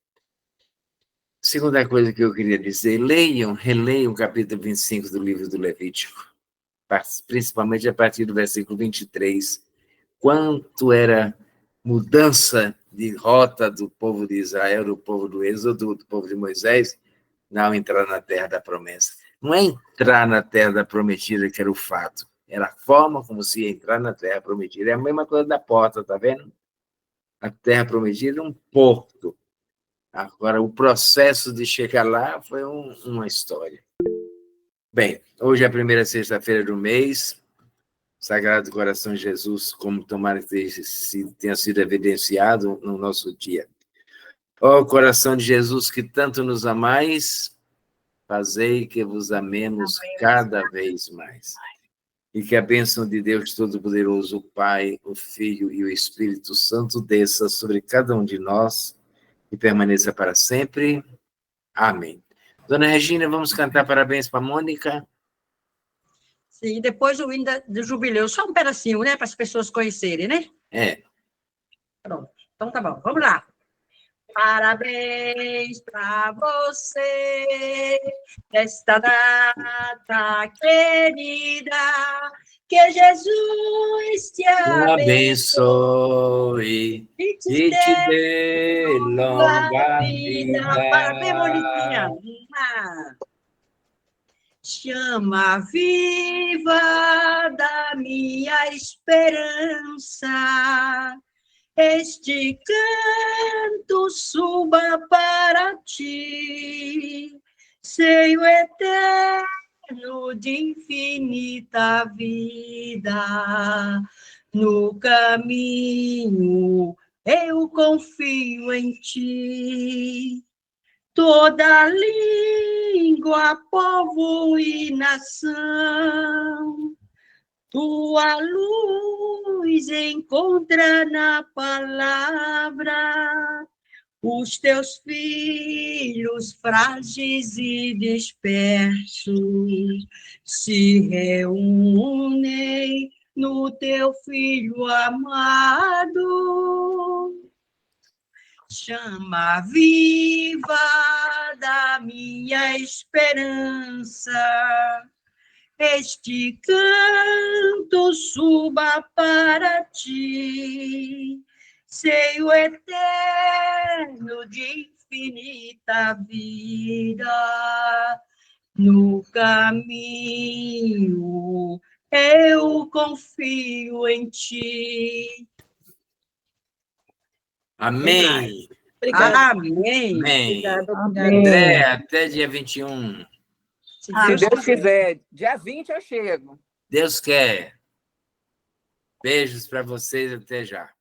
Segunda coisa que eu queria dizer, releiam o capítulo 25 do livro do Levítico, principalmente a partir do versículo 23, quanto era mudança de rota do povo de Israel, do povo do Êxodo, do povo de Moisés, não entrar na terra da promessa. Não é entrar na terra da prometida que era o fato, era a forma como se ia entrar na terra prometida. É a mesma coisa da porta, tá vendo? A terra prometida é um porto. Agora, o processo de chegar lá foi uma história. Bem, hoje é a primeira sexta-feira do mês, Sagrado Coração de Jesus, como tomara que tenha sido evidenciado no nosso dia. Ó coração de Jesus, que tanto nos amais, fazei que vos amemos cada vez mais. E que a bênção de Deus Todo-Poderoso, o Pai, o Filho e o Espírito Santo desça sobre cada um de nós e permaneça para sempre. Amém. Dona Regina, vamos cantar parabéns para a Mônica? Sim, depois o hino do jubileu, só um pedacinho, né, para as pessoas conhecerem, né? Pronto, então tá bom, vamos lá. Parabéns para você, nesta data querida, que Jesus te abençoe e te dê longa vida. Parabéns, Moniquinha. Chama viva da minha esperança, este canto suba para ti, seio eterno de infinita vida. No caminho eu confio em ti. Toda língua, povo e nação, tua luz encontra na palavra os teus filhos frágeis e dispersos se reúnem no teu Filho amado. Chama viva da minha esperança, este canto suba para ti, seio eterno de infinita vida. No caminho eu confio em ti. Amém. Obrigada. Amém. Obrigada. André, até dia 21. Se Deus quiser, dia 20 eu chego. Deus quer. Beijos para vocês, até já.